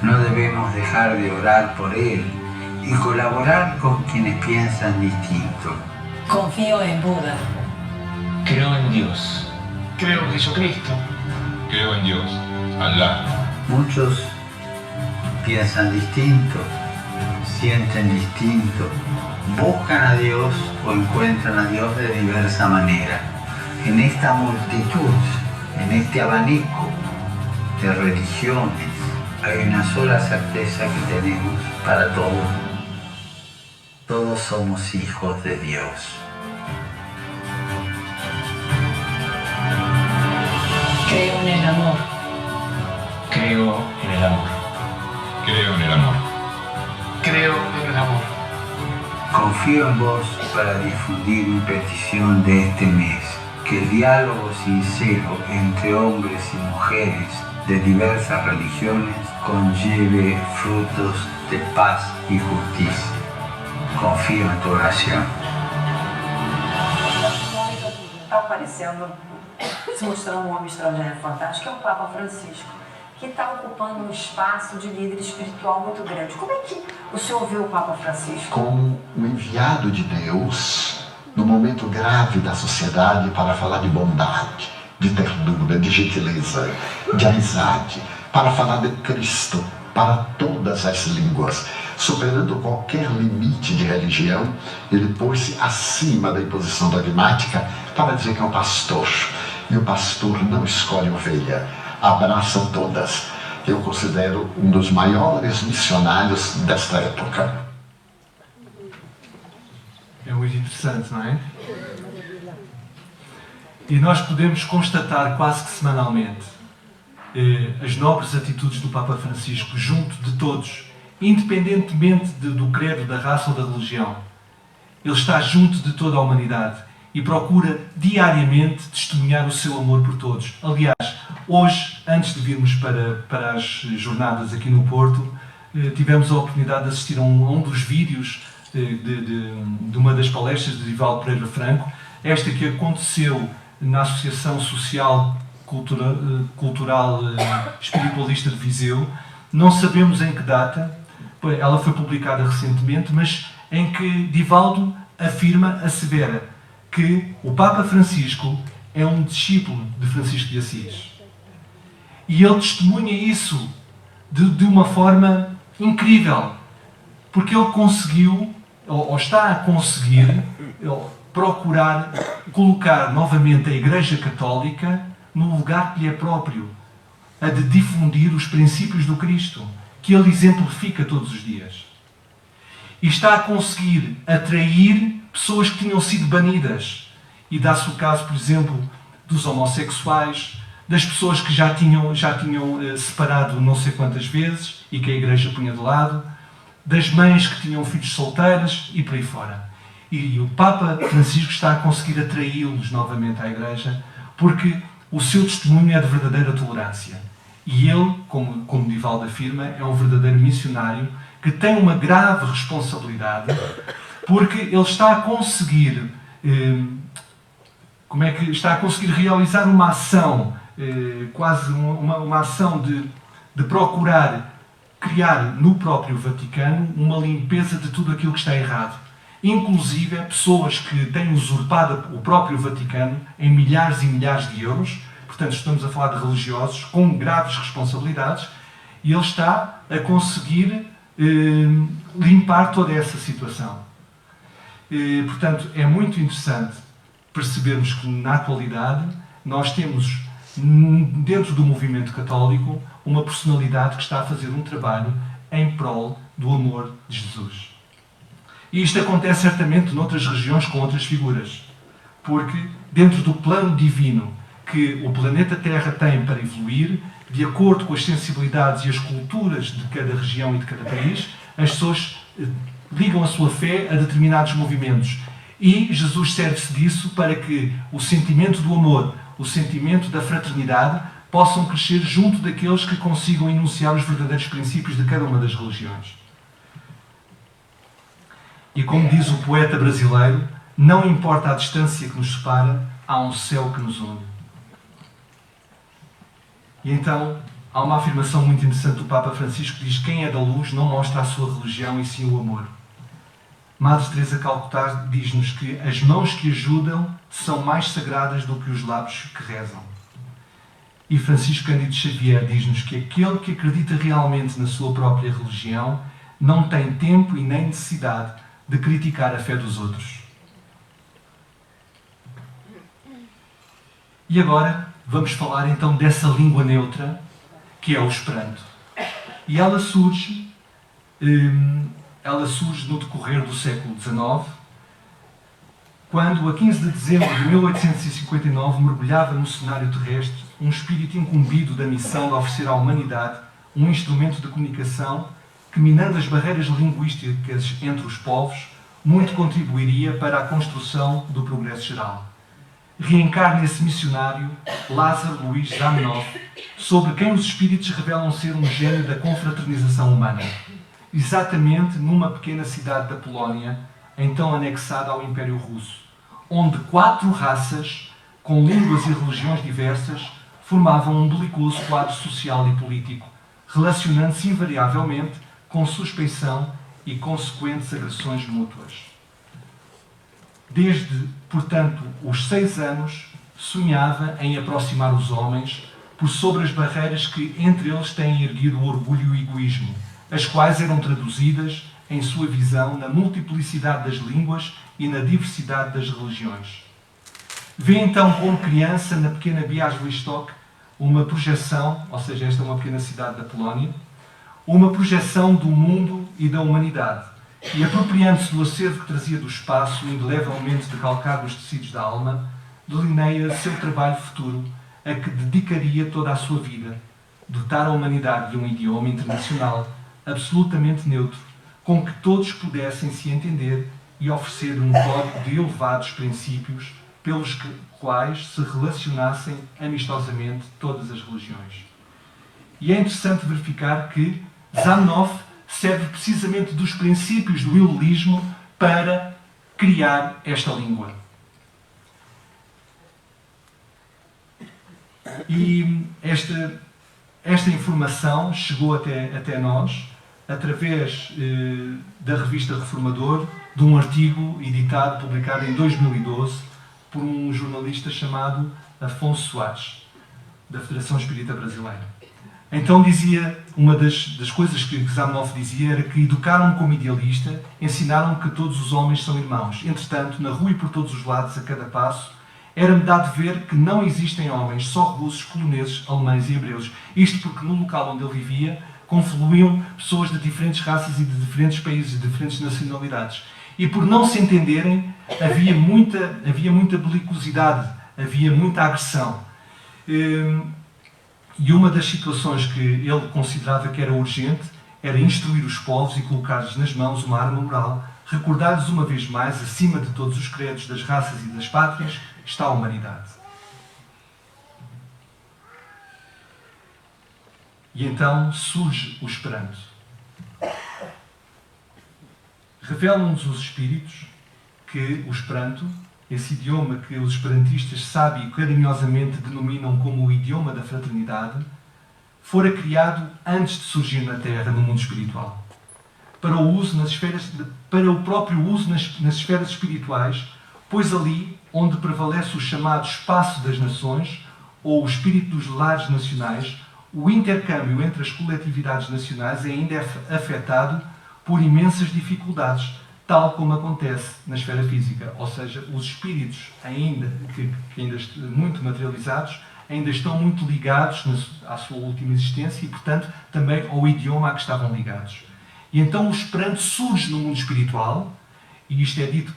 No debemos dejar de orar por él y colaborar con quienes piensan distinto. Confío en Buda. Creo en Dios. Creo en Jesucristo. Creo en Dios. Alá. Muchos piensan distinto, sienten distinto, buscan a Dios o encuentran a Dios de diversa manera. En esta multitud, en este abanico de religiones, hay una sola certeza que tenemos para todos. Todos somos hijos de Dios. Creo en el amor. Creo en el amor. Creo en el amor. Creo en el amor. Confío en vos para difundir mi petición de este mes. Que el diálogo sincero entre hombres y mujeres de diversas religiones conlleve frutos de paz y justicia. Confío en tu oración. Está aparecendo, se mostrando um homem extraordinário fantástico, que é o Papa Francisco, que está ocupando um espaço de líder espiritual muito grande. Como é que o senhor vê o Papa Francisco? Como um enviado de Deus, no momento grave da sociedade, para falar de bondade, de ternura, de gentileza, de amizade, para falar de Cristo para todas as línguas, superando qualquer limite de religião. Ele pôs-se acima da imposição dogmática para dizer que é um pastor, e o pastor não escolhe ovelha, abraça todas. Eu considero um dos maiores missionários desta época. É muito interessante, não é? E nós podemos constatar quase que semanalmente as nobres atitudes do Papa Francisco junto de todos, independentemente do credo, da raça ou da religião. Ele está junto de toda a humanidade e procura diariamente testemunhar o seu amor por todos. Aliás, hoje, antes de virmos para as jornadas aqui no Porto, tivemos a oportunidade de assistir a um dos vídeos de uma das palestras de Divaldo Pereira Franco, esta que aconteceu na Associação Social Cultural Espiritualista de Viseu. Não sabemos em que data, ela foi publicada recentemente, mas em que Divaldo assevera que o Papa Francisco é um discípulo de Francisco de Assis. E ele testemunha isso de uma forma incrível, porque ele conseguiu, ou está a conseguir, procurar colocar novamente a Igreja Católica no lugar que lhe é próprio, a de difundir os princípios do Cristo, que ele exemplifica todos os dias. E está a conseguir atrair pessoas que tinham sido banidas. E dá-se o caso, por exemplo, dos homossexuais, das pessoas que já tinham separado não sei quantas vezes e que a Igreja punha de lado, das mães que tinham filhos solteiras e por aí fora. E o Papa Francisco está a conseguir atraí-los novamente à Igreja, porque o seu testemunho é de verdadeira tolerância. E ele, como Divaldo afirma, é um verdadeiro missionário que tem uma grave responsabilidade, porque ele está a conseguir, está a conseguir realizar uma ação, quase uma ação de procurar criar no próprio Vaticano uma limpeza de tudo aquilo que está errado. Inclusive pessoas que têm usurpado o próprio Vaticano em milhares e milhares de euros. Portanto, estamos a falar de religiosos com graves responsabilidades, e ele está a conseguir limpar toda essa situação. Portanto, é muito interessante percebermos que na atualidade nós temos dentro do movimento católico uma personalidade que está a fazer um trabalho em prol do amor de Jesus. E isto acontece certamente noutras regiões com outras figuras, porque dentro do plano divino que o planeta Terra tem para evoluir, de acordo com as sensibilidades e as culturas de cada região e de cada país, as pessoas ligam a sua fé a determinados movimentos. E Jesus serve-se disso para que o sentimento do amor, o sentimento da fraternidade, possam crescer junto daqueles que consigam enunciar os verdadeiros princípios de cada uma das religiões. E como diz o poeta brasileiro, não importa a distância que nos separa, há um céu que nos une. E então, há uma afirmação muito interessante do Papa Francisco que diz: quem é da luz não mostra a sua religião e sim o amor. Madre Teresa Calcutá diz-nos que as mãos que ajudam são mais sagradas do que os lábios que rezam. E Francisco Cândido Xavier diz-nos que aquele que acredita realmente na sua própria religião não tem tempo e nem necessidade de criticar a fé dos outros. E agora vamos falar então dessa língua neutra que é o Esperanto. E ela surge no decorrer do século XIX, quando, a 15 de dezembro de 1859, mergulhava no cenário terrestre um espírito incumbido da missão de oferecer à humanidade um instrumento de comunicação que, minando as barreiras linguísticas entre os povos, muito contribuiria para a construção do progresso geral. Reencarna esse missionário, Lázaro Luís Zamenhof, sobre quem os espíritos revelam ser um gênio da confraternização humana, exatamente numa pequena cidade da Polónia, então anexada ao Império Russo, onde 4 raças, com línguas e religiões diversas, formavam um belicoso quadro social e político, relacionando-se invariavelmente com suspeição e consequentes agressões mútuas. Desde, portanto, os 6 anos, sonhava em aproximar os homens por sobre as barreiras que entre eles têm erguido o orgulho e o egoísmo, as quais eram traduzidas, em sua visão, na multiplicidade das línguas e na diversidade das religiões. Vê então como criança, na pequena Białystok, uma projeção, ou seja, esta é uma pequena cidade da Polónia, uma projeção do mundo e da humanidade, e apropriando-se do acervo que trazia do espaço, indelevelmente decalcado dos tecidos da alma, delineia seu trabalho futuro, a que dedicaria toda a sua vida, dotar a humanidade de um idioma internacional absolutamente neutro, com que todos pudessem se entender e oferecer um código de elevados princípios pelos quais se relacionassem amistosamente todas as religiões. E é interessante verificar que Zamenhof serve precisamente dos princípios do ilulismo para criar esta língua. E esta informação chegou até nós através da revista Reformador, de um artigo editado, publicado em 2012, por um jornalista chamado Afonso Soares, da Federação Espírita Brasileira. Então dizia, uma das coisas que Zamenhof dizia era que educaram-me como idealista, ensinaram-me que todos os homens são irmãos. Entretanto, na rua e por todos os lados, a cada passo, era-me dado ver que não existem homens, só russos, poloneses, alemães e hebreus. Isto porque no local onde ele vivia confluíam pessoas de diferentes raças e de diferentes países, de diferentes nacionalidades. E por não se entenderem, havia muita belicosidade, havia muita agressão. E uma das situações que ele considerava que era urgente era instruir os povos e colocar-lhes nas mãos uma arma moral, recordar-lhes uma vez mais, acima de todos os credos das raças e das pátrias, está a humanidade. E então surge o Esperanto. Revelam-nos os espíritos que o Esperanto, esse idioma que os esperantistas sabem e carinhosamente denominam como o idioma da fraternidade, fora criado antes de surgir na Terra, no mundo espiritual. Para o próprio uso nas esferas espirituais, pois ali onde prevalece o chamado espaço das nações, ou o espírito dos lares nacionais, o intercâmbio entre as coletividades nacionais ainda é afetado por imensas dificuldades, tal como acontece na esfera física. Ou seja, os espíritos, ainda muito materializados, ainda estão muito ligados à sua última existência e, portanto, também ao idioma a que estavam ligados. E então o Esperanto surge no mundo espiritual, e isto é dito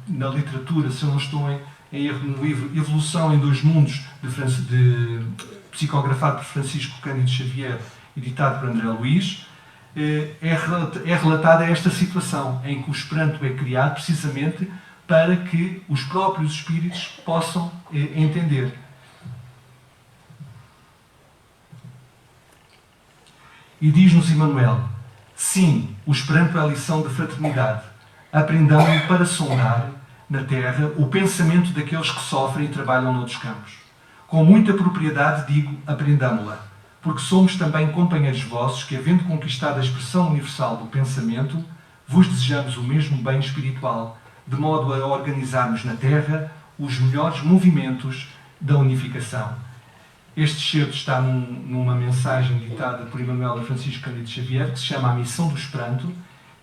na literatura, se eu não estou em erro, no livro Evolução em Dois Mundos, de psicografado por Francisco Cândido Xavier, editado por André Luís, é relatada esta situação em que o Esperanto é criado precisamente para que os próprios espíritos possam entender. E diz-nos Emmanuel: sim, o Esperanto é a lição de fraternidade. Aprendamos para sondar na terra o pensamento daqueles que sofrem e trabalham noutros campos. Com muita propriedade digo, aprendamo-la, porque somos também companheiros vossos que, havendo conquistado a expressão universal do pensamento, vos desejamos o mesmo bem espiritual, de modo a organizarmos na terra os melhores movimentos da unificação. Este excerto está numa mensagem ditada por Emmanuel a Francisco Cândido Xavier, que se chama A Missão do Esperanto,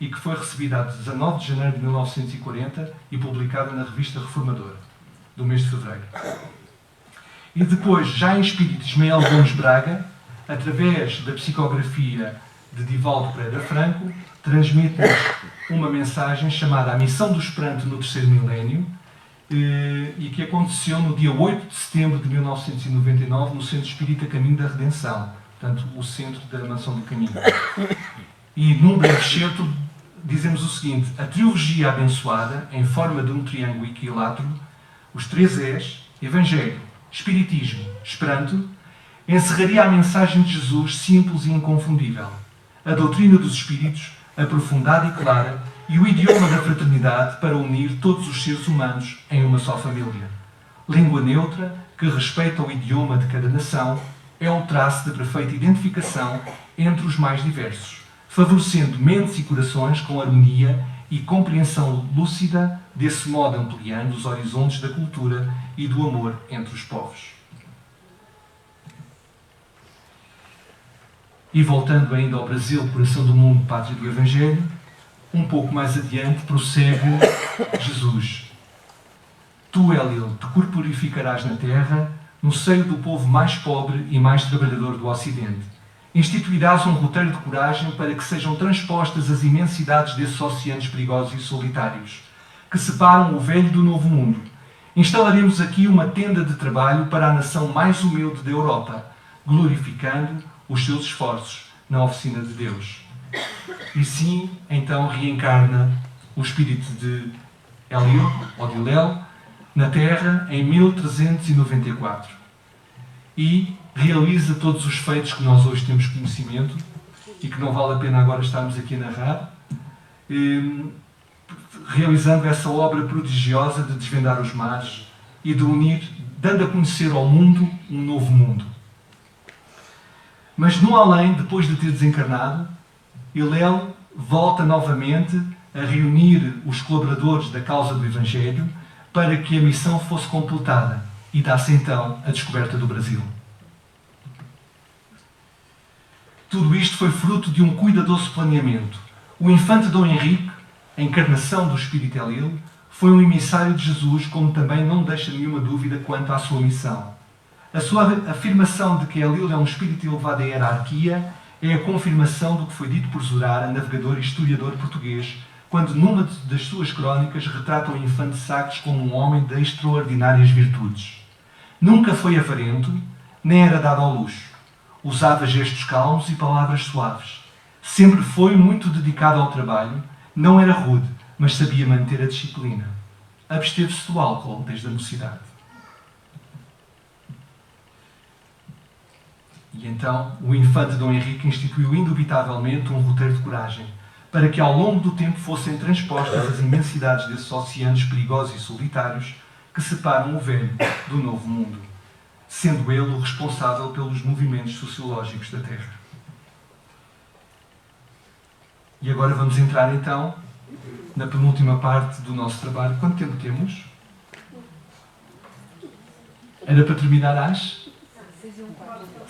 e que foi recebida a 19 de janeiro de 1940 e publicada na revista Reformador, do mês de fevereiro. E depois, já em espírito, Ismael Gomes Braga, através da psicografia de Divaldo Pereira Franco, transmite-nos uma mensagem chamada A Missão do Esperanto no Terceiro Milénio, e que aconteceu no dia 8 de setembro de 1999 no Centro Espírita Caminho da Redenção, portanto, o centro da Mansão do Caminho. E num breve excerto dizemos o seguinte: a trilogia abençoada, em forma de um triângulo equilátero, os 3 Es, Evangelho, Espiritismo, Esperanto, encerraria a mensagem de Jesus simples e inconfundível, a doutrina dos Espíritos, aprofundada e clara, e o idioma da fraternidade para unir todos os seres humanos em uma só família. Língua neutra, que respeita o idioma de cada nação, é um traço de perfeita identificação entre os mais diversos, favorecendo mentes e corações com harmonia e compreensão lúcida, desse modo ampliando os horizontes da cultura e do amor entre os povos. E voltando ainda ao Brasil, coração do mundo, pátria do Evangelho, um pouco mais adiante prossegue Jesus: tu, Elil, te corporificarás na terra, no seio do povo mais pobre e mais trabalhador do Ocidente. Instituirás um roteiro de coragem para que sejam transpostas as imensidades desses oceanos perigosos e solitários, que separam o velho do novo mundo. Instalaremos aqui uma tenda de trabalho para a nação mais humilde da Europa, glorificando os seus esforços na oficina de Deus. E sim, então reencarna o espírito de Elil, ou de Hillel, na Terra em 1394. E realiza todos os feitos que nós hoje temos conhecimento e que não vale a pena agora estarmos aqui a narrar, realizando essa obra prodigiosa de desvendar os mares e de unir, dando a conhecer ao mundo um novo mundo. Mas no além, depois de ter desencarnado, Hillel volta novamente a reunir os colaboradores da causa do Evangelho para que a missão fosse completada, e dá-se então a descoberta do Brasil. Tudo isto foi fruto de um cuidadoso planeamento. O infante Dom Henrique, a encarnação do Espírito Elil, foi um emissário de Jesus, como também não deixa nenhuma dúvida quanto à sua missão. A sua afirmação de que Elil é um espírito elevado à hierarquia é a confirmação do que foi dito por Zurara, navegador e historiador português, quando numa das suas crónicas retrata o infante Sagres como um homem de extraordinárias virtudes. Nunca foi avarento, nem era dado ao luxo. Usava gestos calmos e palavras suaves. Sempre foi muito dedicado ao trabalho, não era rude, mas sabia manter a disciplina. Absteve-se do álcool desde a mocidade. E então o infante Dom Henrique instituiu indubitavelmente um roteiro de coragem, para que ao longo do tempo fossem transpostas as imensidades desses oceanos perigosos e solitários que separam o velho do novo mundo, sendo ele o responsável pelos movimentos sociológicos da Terra. E agora vamos entrar então na penúltima parte do nosso trabalho. Quanto tempo temos? Era para terminar às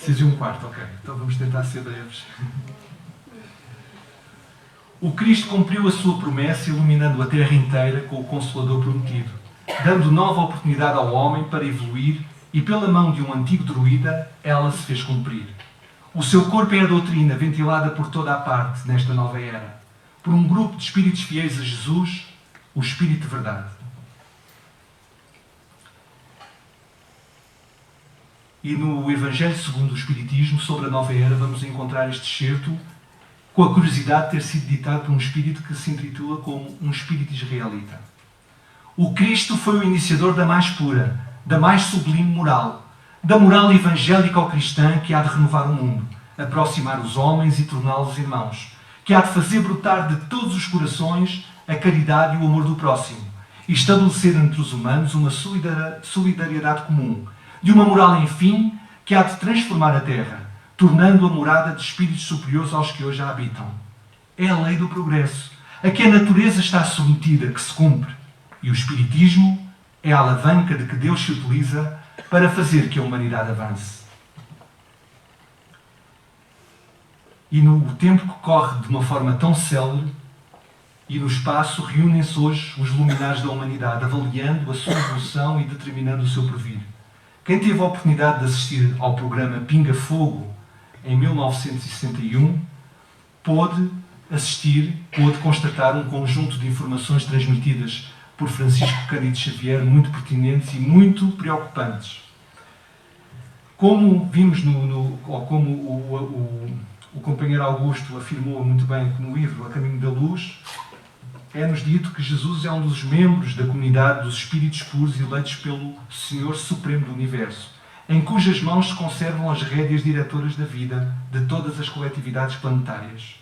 6h15, ok. Então vamos tentar ser breves. O Cristo cumpriu a sua promessa, iluminando a terra inteira com o Consolador prometido, dando nova oportunidade ao homem para evoluir, e pela mão de um antigo druida, ela se fez cumprir. O seu corpo é a doutrina ventilada por toda a parte nesta nova era, por um grupo de espíritos fiéis a Jesus, o Espírito de Verdade. E no Evangelho segundo o Espiritismo, sobre a nova era, vamos encontrar este excerto com a curiosidade de ter sido ditado por um espírito que se intitula como um espírito israelita. O Cristo foi o iniciador da mais pura, da mais sublime moral, da moral evangélica ou cristã que há de renovar o mundo, aproximar os homens e torná-los irmãos, que há de fazer brotar de todos os corações a caridade e o amor do próximo, e estabelecer entre os humanos uma solidariedade comum, de uma moral, enfim, que há de transformar a Terra, tornando-a morada de espíritos superiores aos que hoje a habitam. É a lei do progresso, a que a natureza está submetida, que se cumpre, e o Espiritismo é a alavanca de que Deus se utiliza para fazer que a humanidade avance. E no tempo que corre de uma forma tão célere, e no espaço, reúnem-se hoje os luminares da humanidade, avaliando a sua evolução e determinando o seu porvir. Quem teve a oportunidade de assistir ao programa Pinga Fogo, em 1961, pôde constatar um conjunto de informações transmitidas por Francisco Cândido Xavier, muito pertinentes e muito preocupantes. Como vimos como o companheiro Augusto afirmou muito bem no livro A Caminho da Luz, é-nos dito que Jesus é um dos membros da comunidade dos espíritos puros eleitos pelo Senhor Supremo do Universo, em cujas mãos se conservam as rédeas diretoras da vida de todas as coletividades planetárias.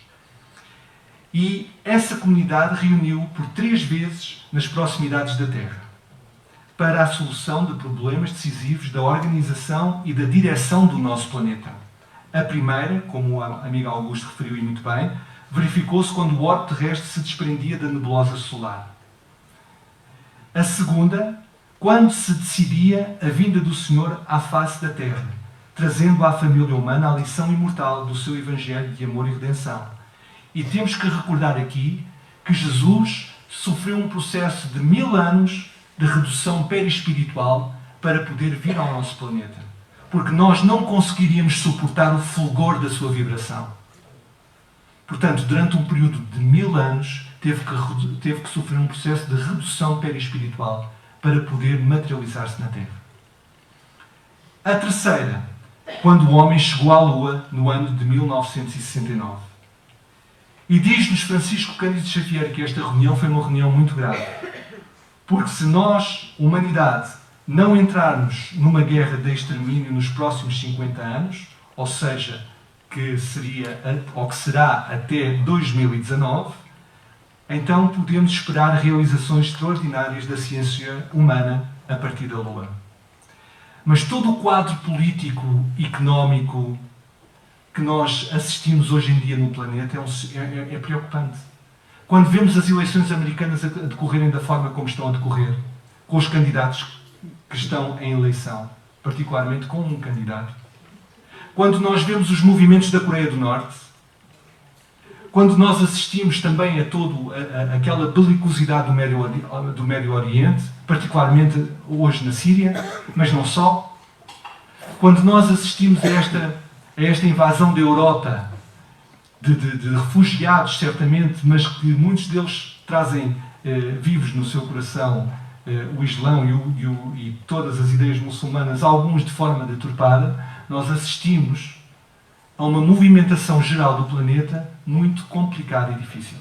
E essa comunidade reuniu por 3 vezes nas proximidades da Terra, para a solução de problemas decisivos da organização e da direção do nosso planeta. A primeira, como a amiga Augusto referiu muito bem, verificou-se quando o orbe terrestre se desprendia da nebulosa solar. A segunda, quando se decidia a vinda do Senhor à face da Terra, trazendo à família humana a lição imortal do seu Evangelho de amor e redenção. E temos que recordar aqui que Jesus sofreu um processo de 1000 anos de redução perispiritual para poder vir ao nosso planeta. Porque nós não conseguiríamos suportar o fulgor da sua vibração. Portanto, durante um período de 1000 anos, teve que sofrer um processo de redução perispiritual para poder materializar-se na Terra. A terceira, quando o homem chegou à Lua no ano de 1969. E diz-nos Francisco Cândido Xavier que esta reunião foi uma reunião muito grave. Porque se nós, humanidade, não entrarmos numa guerra de extermínio nos próximos 50 anos, ou seja, que será até 2019, então podemos esperar realizações extraordinárias da ciência humana a partir da Lua. Mas todo o quadro político, económico que nós assistimos hoje em dia no planeta é preocupante. Quando vemos as eleições americanas a decorrerem da forma como estão a decorrer, com os candidatos que estão em eleição, particularmente com um candidato. Quando nós vemos os movimentos da Coreia do Norte, quando nós assistimos também a aquela belicosidade do Médio Oriente, particularmente hoje na Síria, mas não só, quando nós assistimos a esta invasão da Europa de refugiados, certamente, mas que muitos deles trazem vivos no seu coração o Islão e todas as ideias muçulmanas, alguns de forma deturpada, nós assistimos a uma movimentação geral do planeta muito complicada e difícil.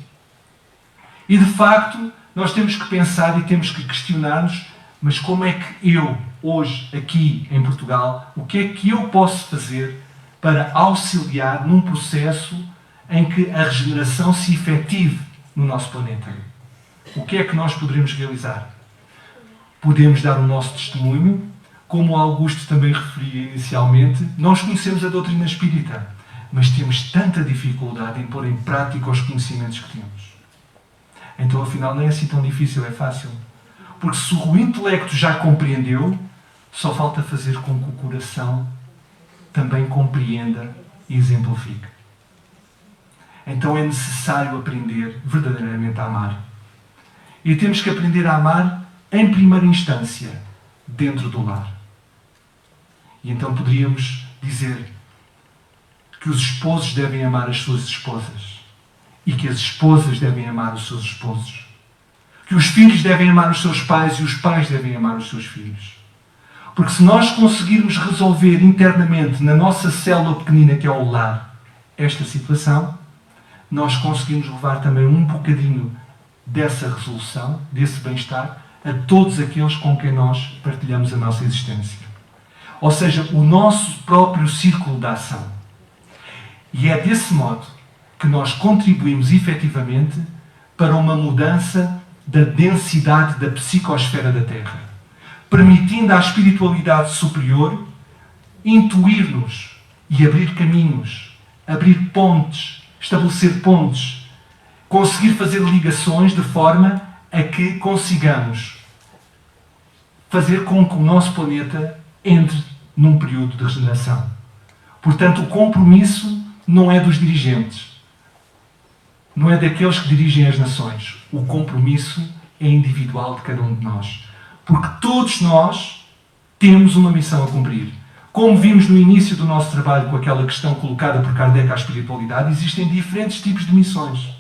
E, de facto, nós temos que pensar e temos que questionar-nos, mas como é que eu, hoje, aqui em Portugal, o que é que eu posso fazer para auxiliar num processo em que a regeneração se efetive no nosso planeta? O que é que nós poderemos realizar? Podemos dar o nosso testemunho, como o Augusto também referia inicialmente. Nós conhecemos a doutrina espírita, mas temos tanta dificuldade em pôr em prática os conhecimentos que temos. Então, afinal, não é assim tão difícil, é fácil. Porque se o intelecto já compreendeu, só falta fazer com que o coração também compreenda e exemplifique. Então é necessário aprender verdadeiramente a amar. E temos que aprender a amar em primeira instância, dentro do lar. E então poderíamos dizer que os esposos devem amar as suas esposas e que as esposas devem amar os seus esposos. Que os filhos devem amar os seus pais e os pais devem amar os seus filhos. Porque se nós conseguirmos resolver internamente, na nossa célula pequenina que é o lar, esta situação, nós conseguimos levar também um bocadinho dessa resolução, desse bem-estar, a todos aqueles com quem nós partilhamos a nossa existência. Ou seja, o nosso próprio círculo de ação. E é desse modo que nós contribuímos efetivamente para uma mudança da densidade da psicosfera da Terra, permitindo à espiritualidade superior intuir-nos e abrir caminhos, abrir pontes, estabelecer pontes, conseguir fazer ligações de forma a que consigamos fazer com que o nosso planeta entre num período de regeneração. Portanto, o compromisso não é dos dirigentes, não é daqueles que dirigem as nações. O compromisso é individual de cada um de nós. Porque todos nós temos uma missão a cumprir. Como vimos no início do nosso trabalho com aquela questão colocada por Kardec à espiritualidade, existem diferentes tipos de missões.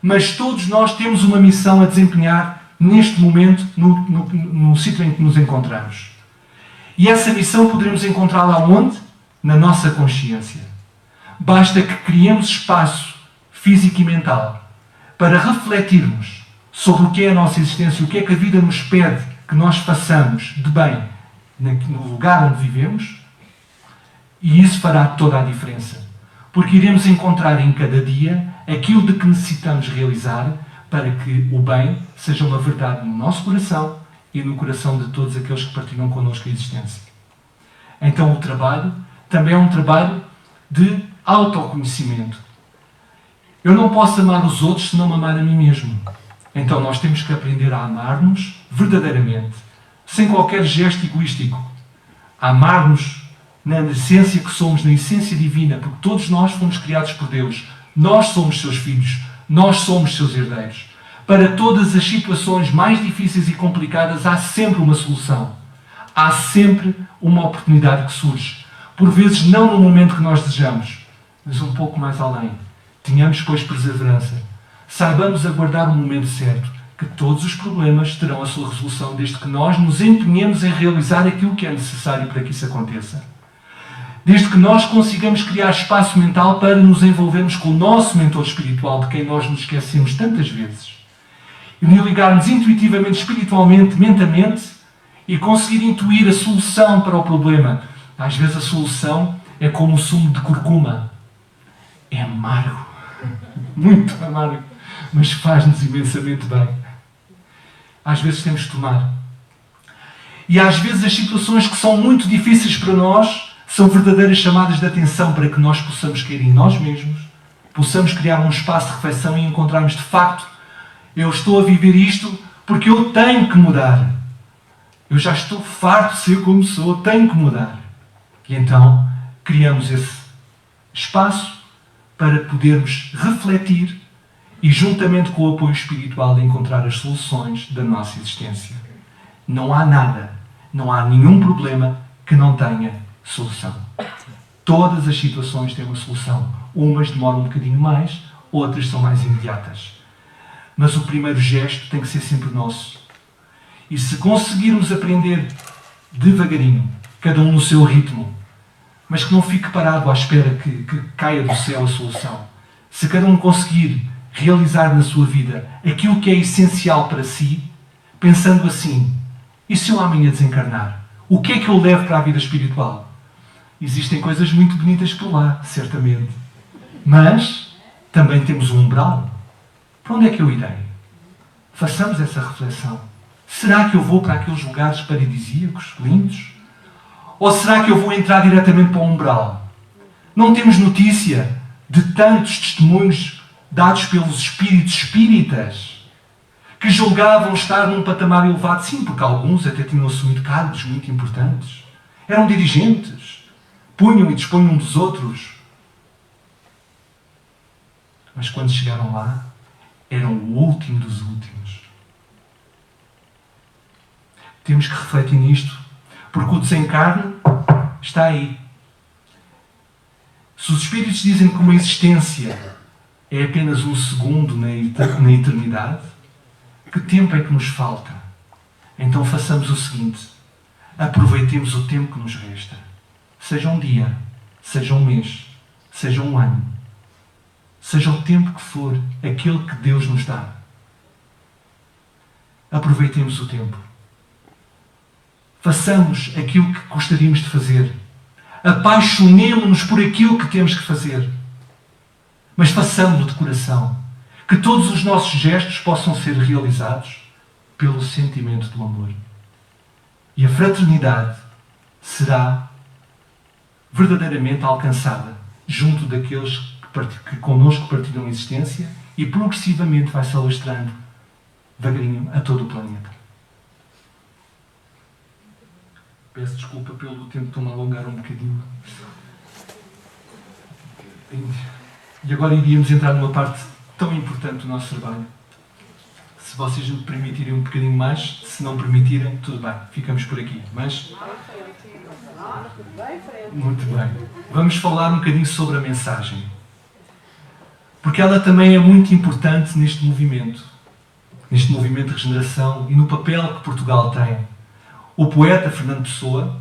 Mas todos nós temos uma missão a desempenhar neste momento, no sítio em que nos encontramos. E essa missão poderemos encontrá-la onde? Na nossa consciência. Basta que criemos espaço físico e mental para refletirmos sobre o que é a nossa existência, o que é que a vida nos pede que nós façamos de bem no lugar onde vivemos, e isso fará toda a diferença. Porque iremos encontrar em cada dia aquilo de que necessitamos realizar para que o bem seja uma verdade no nosso coração e no coração de todos aqueles que partilham connosco a existência. Então o trabalho também é um trabalho de autoconhecimento. Eu não posso amar os outros se não me amar a mim mesmo. Então nós temos que aprender a amar-nos verdadeiramente, sem qualquer gesto egoístico. A amar-nos na essência que somos, na essência divina, porque todos nós fomos criados por Deus. Nós somos seus filhos, nós somos seus herdeiros. Para todas as situações mais difíceis e complicadas há sempre uma solução. Há sempre uma oportunidade que surge. Por vezes não no momento que nós desejamos, mas um pouco mais além. Tenhamos, pois, perseverança. Saibamos aguardar o momento certo, que todos os problemas terão a sua resolução desde que nós nos empenhemos em realizar aquilo que é necessário para que isso aconteça. Desde que nós consigamos criar espaço mental para nos envolvermos com o nosso mentor espiritual, de quem nós nos esquecemos tantas vezes. E nos ligarmos intuitivamente, espiritualmente, mentalmente, e conseguir intuir a solução para o problema. Às vezes a solução é como o sumo de curcuma. É amargo. Muito amargo. Mas faz-nos imensamente bem. Às vezes temos de tomar. E às vezes as situações que são muito difíceis para nós são verdadeiras chamadas de atenção para que nós possamos cair em nós mesmos, possamos criar um espaço de reflexão e encontrarmos de facto, eu estou a viver isto porque eu tenho que mudar. Eu já estou farto de ser como sou, tenho que mudar. E então criamos esse espaço para podermos refletir e, juntamente com o apoio espiritual, encontrar as soluções da nossa existência. Não há nada, não há nenhum problema que não tenha solução. Todas as situações têm uma solução. Umas demoram um bocadinho mais, outras são mais imediatas. Mas o primeiro gesto tem que ser sempre nosso. E se conseguirmos aprender devagarinho, cada um no seu ritmo, mas que não fique parado à espera que caia do céu a solução. Se cada um conseguir realizar na sua vida aquilo que é essencial para si, pensando assim, e se eu amanhã desencarnar? O que é que eu levo para a vida espiritual? Existem coisas muito bonitas por lá, certamente. Mas também temos um umbral. Para onde é que eu irei? Façamos essa reflexão. Será que eu vou para aqueles lugares paradisíacos, lindos? Ou será que eu vou entrar diretamente para o umbral? Não temos notícia de tantos testemunhos dados pelos espíritos espíritas que julgavam estar num patamar elevado. Sim, porque alguns até tinham assumido cargos muito importantes. Eram dirigentes. Punham e dispunham dos outros. Mas quando chegaram lá, eram o último dos últimos. Temos que refletir nisto, porque o desencarne está aí. Se os espíritos dizem que uma existência é apenas um segundo na eternidade, que tempo é que nos falta? Então façamos o seguinte: Aproveitemos o tempo que nos resta. Seja um dia, seja um mês, seja um ano. Seja o tempo que for, aquele que Deus nos dá. Aproveitemos o tempo. Façamos aquilo que gostaríamos de fazer. Apaixonemo-nos por aquilo que temos que fazer. Mas façamo-lo de coração. Que todos os nossos gestos possam ser realizados pelo sentimento do amor. E a fraternidade será verdadeiramente alcançada junto daqueles que connosco partilham a existência e progressivamente vai se alastrando devagarinho a todo o planeta. Peço desculpa pelo tempo, estou-me a alongar um bocadinho. E agora iríamos entrar numa parte tão importante do nosso trabalho. Se vocês me permitirem um bocadinho mais, se não permitirem, tudo bem, ficamos por aqui. Mas... Muito bem. Vamos falar um bocadinho sobre a mensagem. Porque ela também é muito importante neste movimento de regeneração e no papel que Portugal tem. O poeta Fernando Pessoa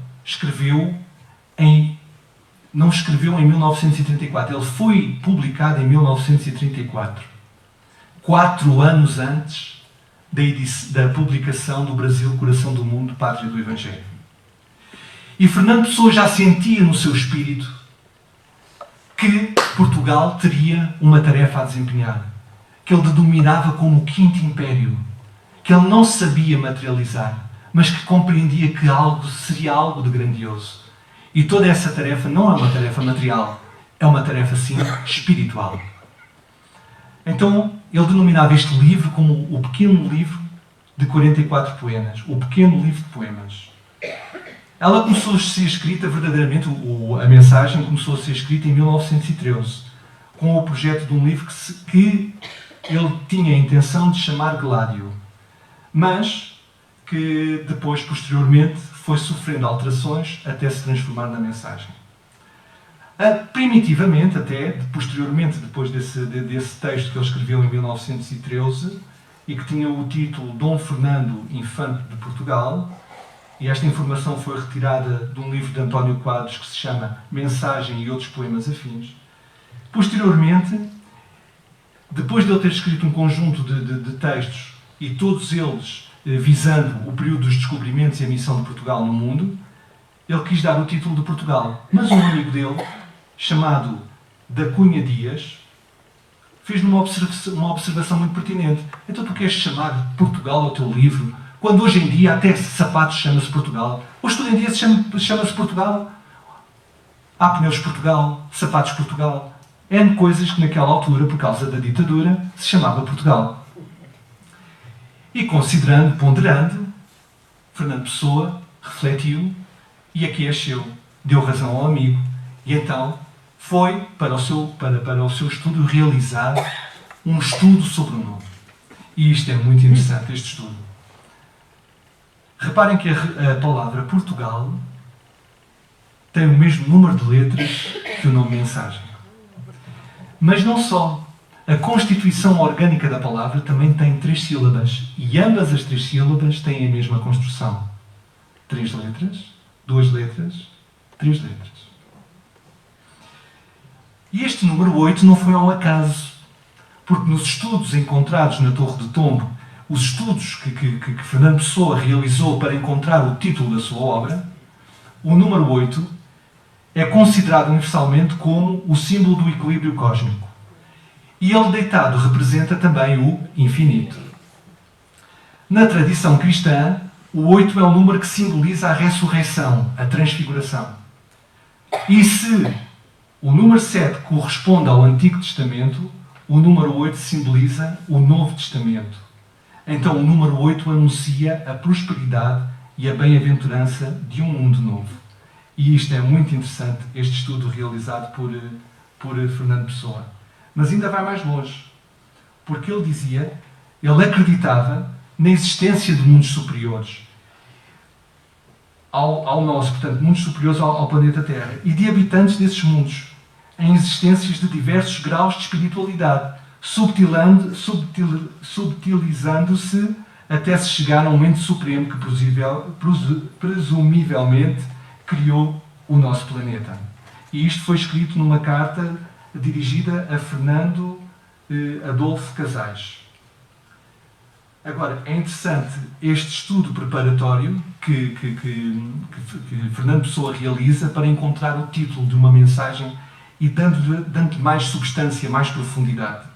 não escreveu em 1934, ele foi publicado em 1934, 4 anos antes da publicação do Brasil, Coração do Mundo, Pátria do Evangelho. E Fernando Pessoa já sentia no seu espírito que Portugal teria uma tarefa a desempenhar, que ele denominava como o Quinto Império, que ele não sabia materializar, mas que compreendia que seria algo de grandioso. E toda essa tarefa não é uma tarefa material, é uma tarefa, sim, espiritual. Então, ele denominava este livro como o pequeno livro de 44 poemas, o pequeno livro de poemas. Ela começou a ser escrita verdadeiramente, a mensagem começou a ser escrita em 1913, com o projeto de um livro que ele tinha a intenção de chamar Gládio, mas que depois, posteriormente, foi sofrendo alterações até se transformar na mensagem. Primitivamente, posteriormente, depois desse texto que ele escreveu em 1913 e que tinha o título Dom Fernando Infante de Portugal, e esta informação foi retirada de um livro de António Quadros que se chama Mensagem e Outros Poemas Afins. Posteriormente, depois de ele ter escrito um conjunto de textos, e todos eles visando o período dos descobrimentos e a missão de Portugal no mundo, ele quis dar o título de Portugal. Mas um amigo dele, chamado da Cunha Dias, fez-lhe uma observação muito pertinente. Então tu queres chamar Portugal ao teu livro, quando hoje em dia até sapatos chama-se Portugal? Hoje tudo em dia chama-se Portugal. Há pneus Portugal, sapatos Portugal. N coisas que naquela altura, por causa da ditadura, se chamava Portugal. E considerando, ponderando, Fernando Pessoa refletiu e aqueceu, deu razão ao amigo e então foi para o seu estudo realizar um estudo sobre o nome. E isto é muito interessante, este estudo. Reparem que a palavra Portugal tem o mesmo número de letras que o nome mensagem. Mas não só. A constituição orgânica da palavra também tem 3 sílabas. E ambas as 3 sílabas têm a mesma construção. 3 letras, 2 letras, 3 letras. E este número 8 não foi ao acaso. Porque nos estudos encontrados na Torre de Tombo, os estudos que Fernando Pessoa realizou para encontrar o título da sua obra, o número 8 é considerado universalmente como o símbolo do equilíbrio cósmico. E ele deitado representa também o infinito. Na tradição cristã, o 8 é o número que simboliza a ressurreição, a transfiguração. E se o número 7 corresponde ao Antigo Testamento, o número 8 simboliza o Novo Testamento. Então o número 8 anuncia a prosperidade e a bem-aventurança de um mundo novo. E isto é muito interessante, este estudo realizado por Fernando Pessoa. Mas ainda vai mais longe, porque ele acreditava na existência de mundos superiores ao nosso, portanto, mundos superiores ao planeta Terra, e de habitantes desses mundos, em existências de diversos graus de espiritualidade, subtilizando-se até se chegar a um ente supremo que presumivelmente criou o nosso planeta. E isto foi escrito numa carta dirigida a Fernando Adolfo Casais. Agora, é interessante este estudo preparatório que Fernando Pessoa realiza para encontrar o título de uma mensagem e dando-lhe mais substância, mais profundidade.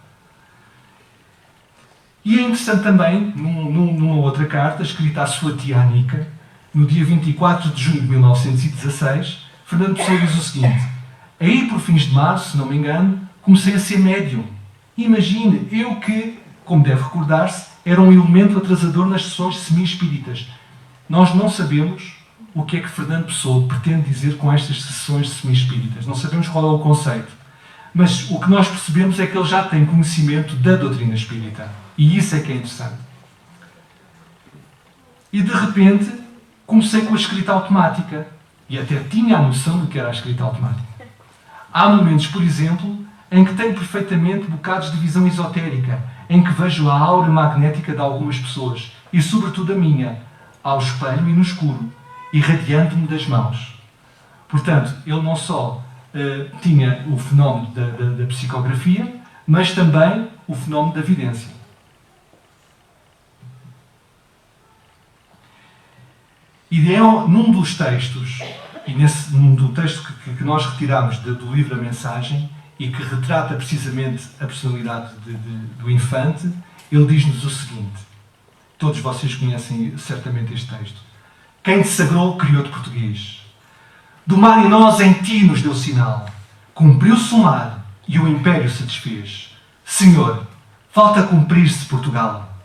E é interessante também, numa outra carta, escrita à sua tia Anica, no dia 24 de junho de 1916, Fernando Pessoa diz o seguinte: aí por fins de março, se não me engano, comecei a ser médium. Imagine, eu que, como deve recordar-se, era um elemento atrasador nas sessões semi-espíritas. Nós não sabemos o que é que Fernando Pessoa pretende dizer com estas sessões semi-espíritas. Não sabemos qual é o conceito. Mas o que nós percebemos é que ele já tem conhecimento da doutrina espírita. E isso é que é interessante. E de repente comecei com a escrita automática. E até tinha a noção do que era a escrita automática. Há momentos, por exemplo, em que tenho perfeitamente bocados de visão esotérica, em que vejo a aura magnética de algumas pessoas, e sobretudo a minha, ao espelho e no escuro, irradiando-me das mãos. Portanto, ele não só tinha o fenómeno da psicografia, mas também o fenómeno da vidência. E é num dos textos, e num do texto que nós retiramos do livro A Mensagem, e que retrata precisamente a personalidade do infante, ele diz-nos o seguinte: todos vocês conhecem certamente este texto. Quem te sagrou, criou-te português. Do mar em nós, em ti nos deu sinal. Cumpriu-se o mar e o império se desfez. Senhor, falta cumprir-se Portugal.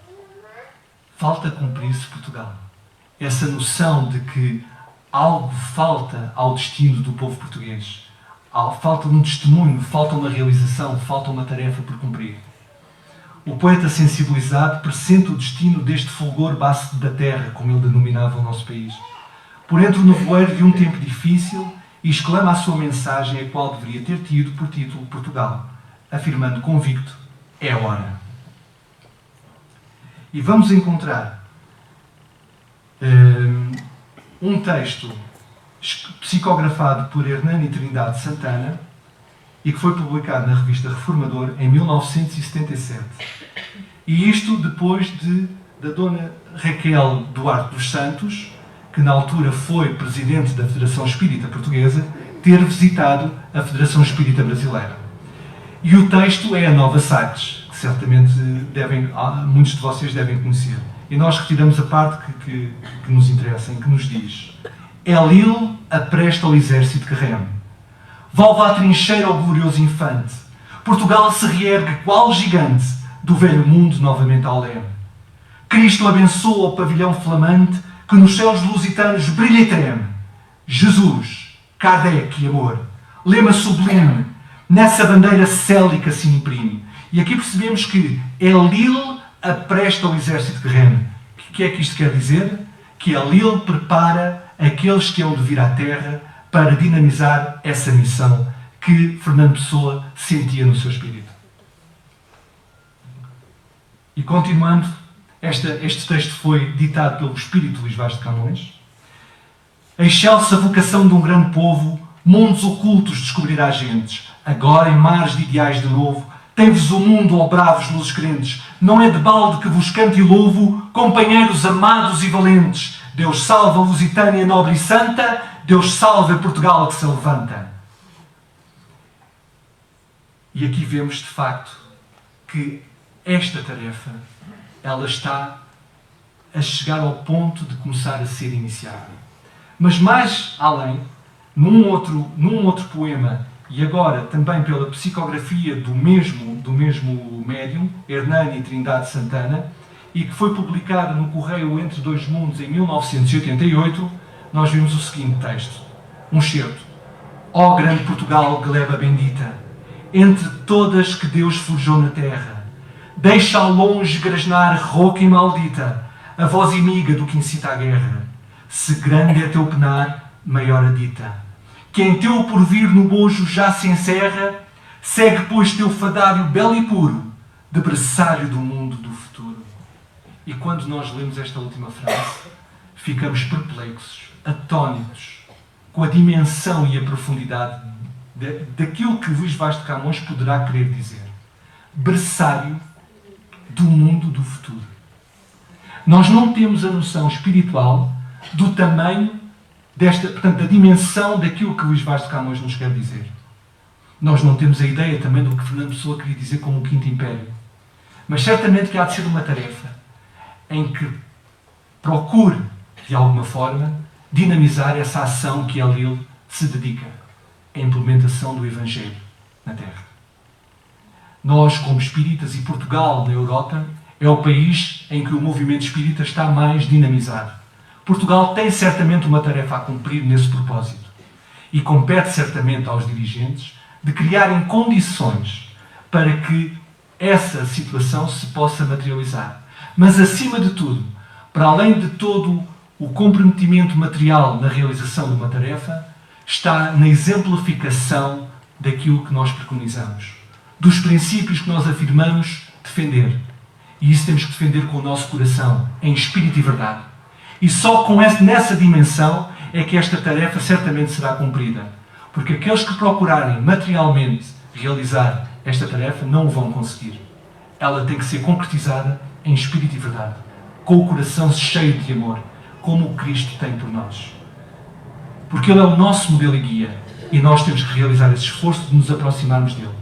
Falta cumprir-se Portugal. Essa noção de que algo falta ao destino do povo português. Falta um testemunho, falta uma realização, falta uma tarefa por cumprir. O poeta sensibilizado pressente o destino deste fulgor baço da terra, como ele denominava o nosso país, por entre o nevoeiro de um tempo difícil, e exclama a sua mensagem, a qual deveria ter tido por título Portugal, afirmando convicto: é hora. E vamos encontrar um texto psicografado por Hernani Trindade Santana e que foi publicado na revista Reformador em 1977. E isto depois da dona Raquel Duarte dos Santos, que na altura foi presidente da Federação Espírita Portuguesa, ter visitado a Federação Espírita Brasileira. E o texto é a Nova Sagres, que certamente muitos de vocês devem conhecer. E nós retiramos a parte que nos interessa, em que nos diz: Elil apresta ao exército que reme. Volve à trincheira ao glorioso infante. Portugal se reergue qual gigante do velho mundo novamente ao leme. Cristo abençoa o pavilhão flamante que nos céus lusitanos brilha e treme. Jesus, Kardec e amor, lema sublime, nessa bandeira célica se imprime. E aqui percebemos que Elil apresta ao exército que reme. O que é que isto quer dizer? Que Elil prepara aqueles que hão de vir à Terra para dinamizar essa missão que Fernando Pessoa sentia no seu espírito. E continuando, este texto foi ditado pelo Espírito Luís Vaz de Camões. A excelsa vocação de um grande povo, mundos ocultos descobrirá gentes, agora em mares de ideais de novo, tem-vos o mundo, ó bravos luzes crentes, não é de balde que vos canto e louvo, companheiros amados e valentes. Deus salve a Lusitânia nobre e santa, Deus salve a Portugal que se levanta. E aqui vemos, de facto, que esta tarefa, ela está a chegar ao ponto de começar a ser iniciada. Mas mais além, num outro poema, e agora também pela psicografia do mesmo médium, Hernani Trindade Santana, e que foi publicado no Correio Entre Dois Mundos em 1988, nós vimos o seguinte texto, um excerto: Ó grande Portugal, gleba bendita, entre todas que Deus forjou na terra, deixa ao longe grasnar rouca e maldita a voz inimiga do que incita à guerra. Se grande é teu penar, maior a dita. Que em teu porvir no bojo já se encerra, segue, pois, teu fadário belo e puro, debreçário do mundo do futuro. E quando nós lemos esta última frase, ficamos perplexos, atónitos, com a dimensão e a profundidade daquilo que Luís Vaz de Camões poderá querer dizer. Berçário do mundo do futuro. Nós não temos a noção espiritual do tamanho portanto, da dimensão daquilo que Luís Vaz de Camões nos quer dizer. Nós não temos a ideia também do que Fernando Pessoa queria dizer como o Quinto Império. Mas certamente que há de ser uma tarefa em que procure, de alguma forma, dinamizar essa ação que ele se dedica, a implementação do Evangelho na Terra. Nós, como espíritas, e Portugal, na Europa, é o país em que o movimento espírita está mais dinamizado. Portugal tem certamente uma tarefa a cumprir nesse propósito. E compete certamente aos dirigentes de criarem condições para que essa situação se possa materializar. Mas, acima de tudo, para além de todo o comprometimento material na realização de uma tarefa, está na exemplificação daquilo que nós preconizamos, dos princípios que nós afirmamos defender. E isso temos que defender com o nosso coração, em espírito e verdade. E só nessa dimensão é que esta tarefa certamente será cumprida. Porque aqueles que procurarem materialmente realizar esta tarefa não o vão conseguir. Ela tem que ser concretizada em espírito e verdade, com o coração cheio de amor, como o Cristo tem por nós. Porque Ele é o nosso modelo e guia, e nós temos que realizar esse esforço de nos aproximarmos dele.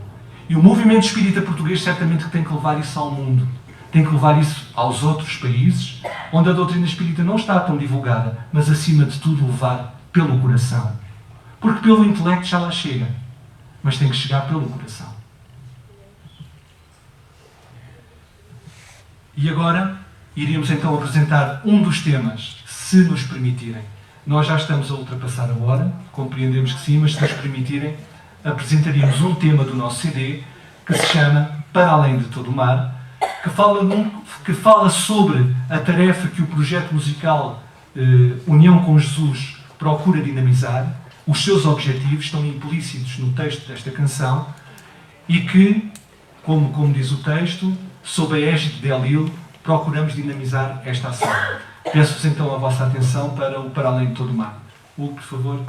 E o movimento espírita português certamente tem que levar isso ao mundo, tem que levar isso aos outros países, onde a doutrina espírita não está tão divulgada, mas acima de tudo levar pelo coração. Porque pelo intelecto já lá chega, mas tem que chegar pelo coração. E agora iremos então apresentar um dos temas, se nos permitirem. Nós já estamos a ultrapassar a hora, compreendemos que sim, mas se nos permitirem, apresentaríamos um tema do nosso CD que se chama Para Além de Todo o Mar, que fala sobre a tarefa que o projeto musical União com Jesus procura dinamizar. Os seus objetivos estão implícitos no texto desta canção e que, como diz o texto, sob a égide de Delil, procuramos dinamizar esta ação. Peço-vos então a vossa atenção para o Para Além de Todo o Mar. Hugo, por favor.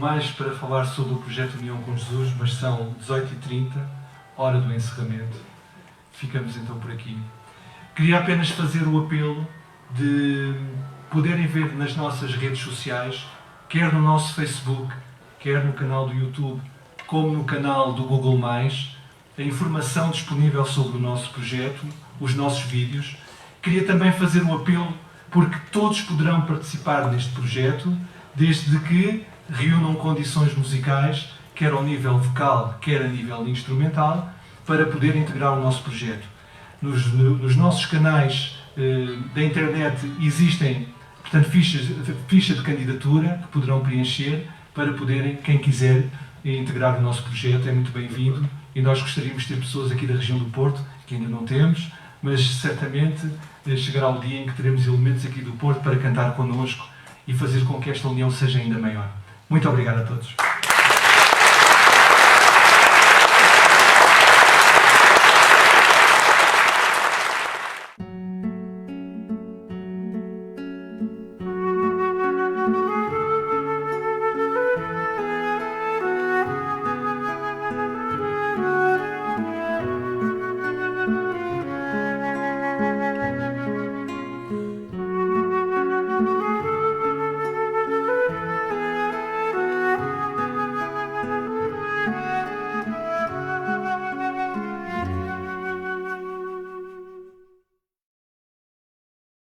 mais para falar sobre o projeto União com Jesus, mas são 18h30, hora do encerramento. Ficamos então por aqui. Queria apenas fazer o apelo de poderem ver nas nossas redes sociais, quer no nosso Facebook, quer no canal do YouTube, como no canal do Google+, a informação disponível sobre o nosso projeto, os nossos vídeos. Queria também fazer um apelo porque todos poderão participar neste projeto, desde que reúnam condições musicais, quer ao nível vocal, quer a nível instrumental, para poder integrar o nosso projeto. Nos nossos canais da internet existem, portanto, ficha de candidatura que poderão preencher para poderem, quem quiser, integrar o nosso projeto. É muito bem-vindo e nós gostaríamos de ter pessoas aqui da região do Porto, que ainda não temos, mas certamente chegará o dia em que teremos elementos aqui do Porto para cantar connosco e fazer com que esta união seja ainda maior. Muito obrigado a todos.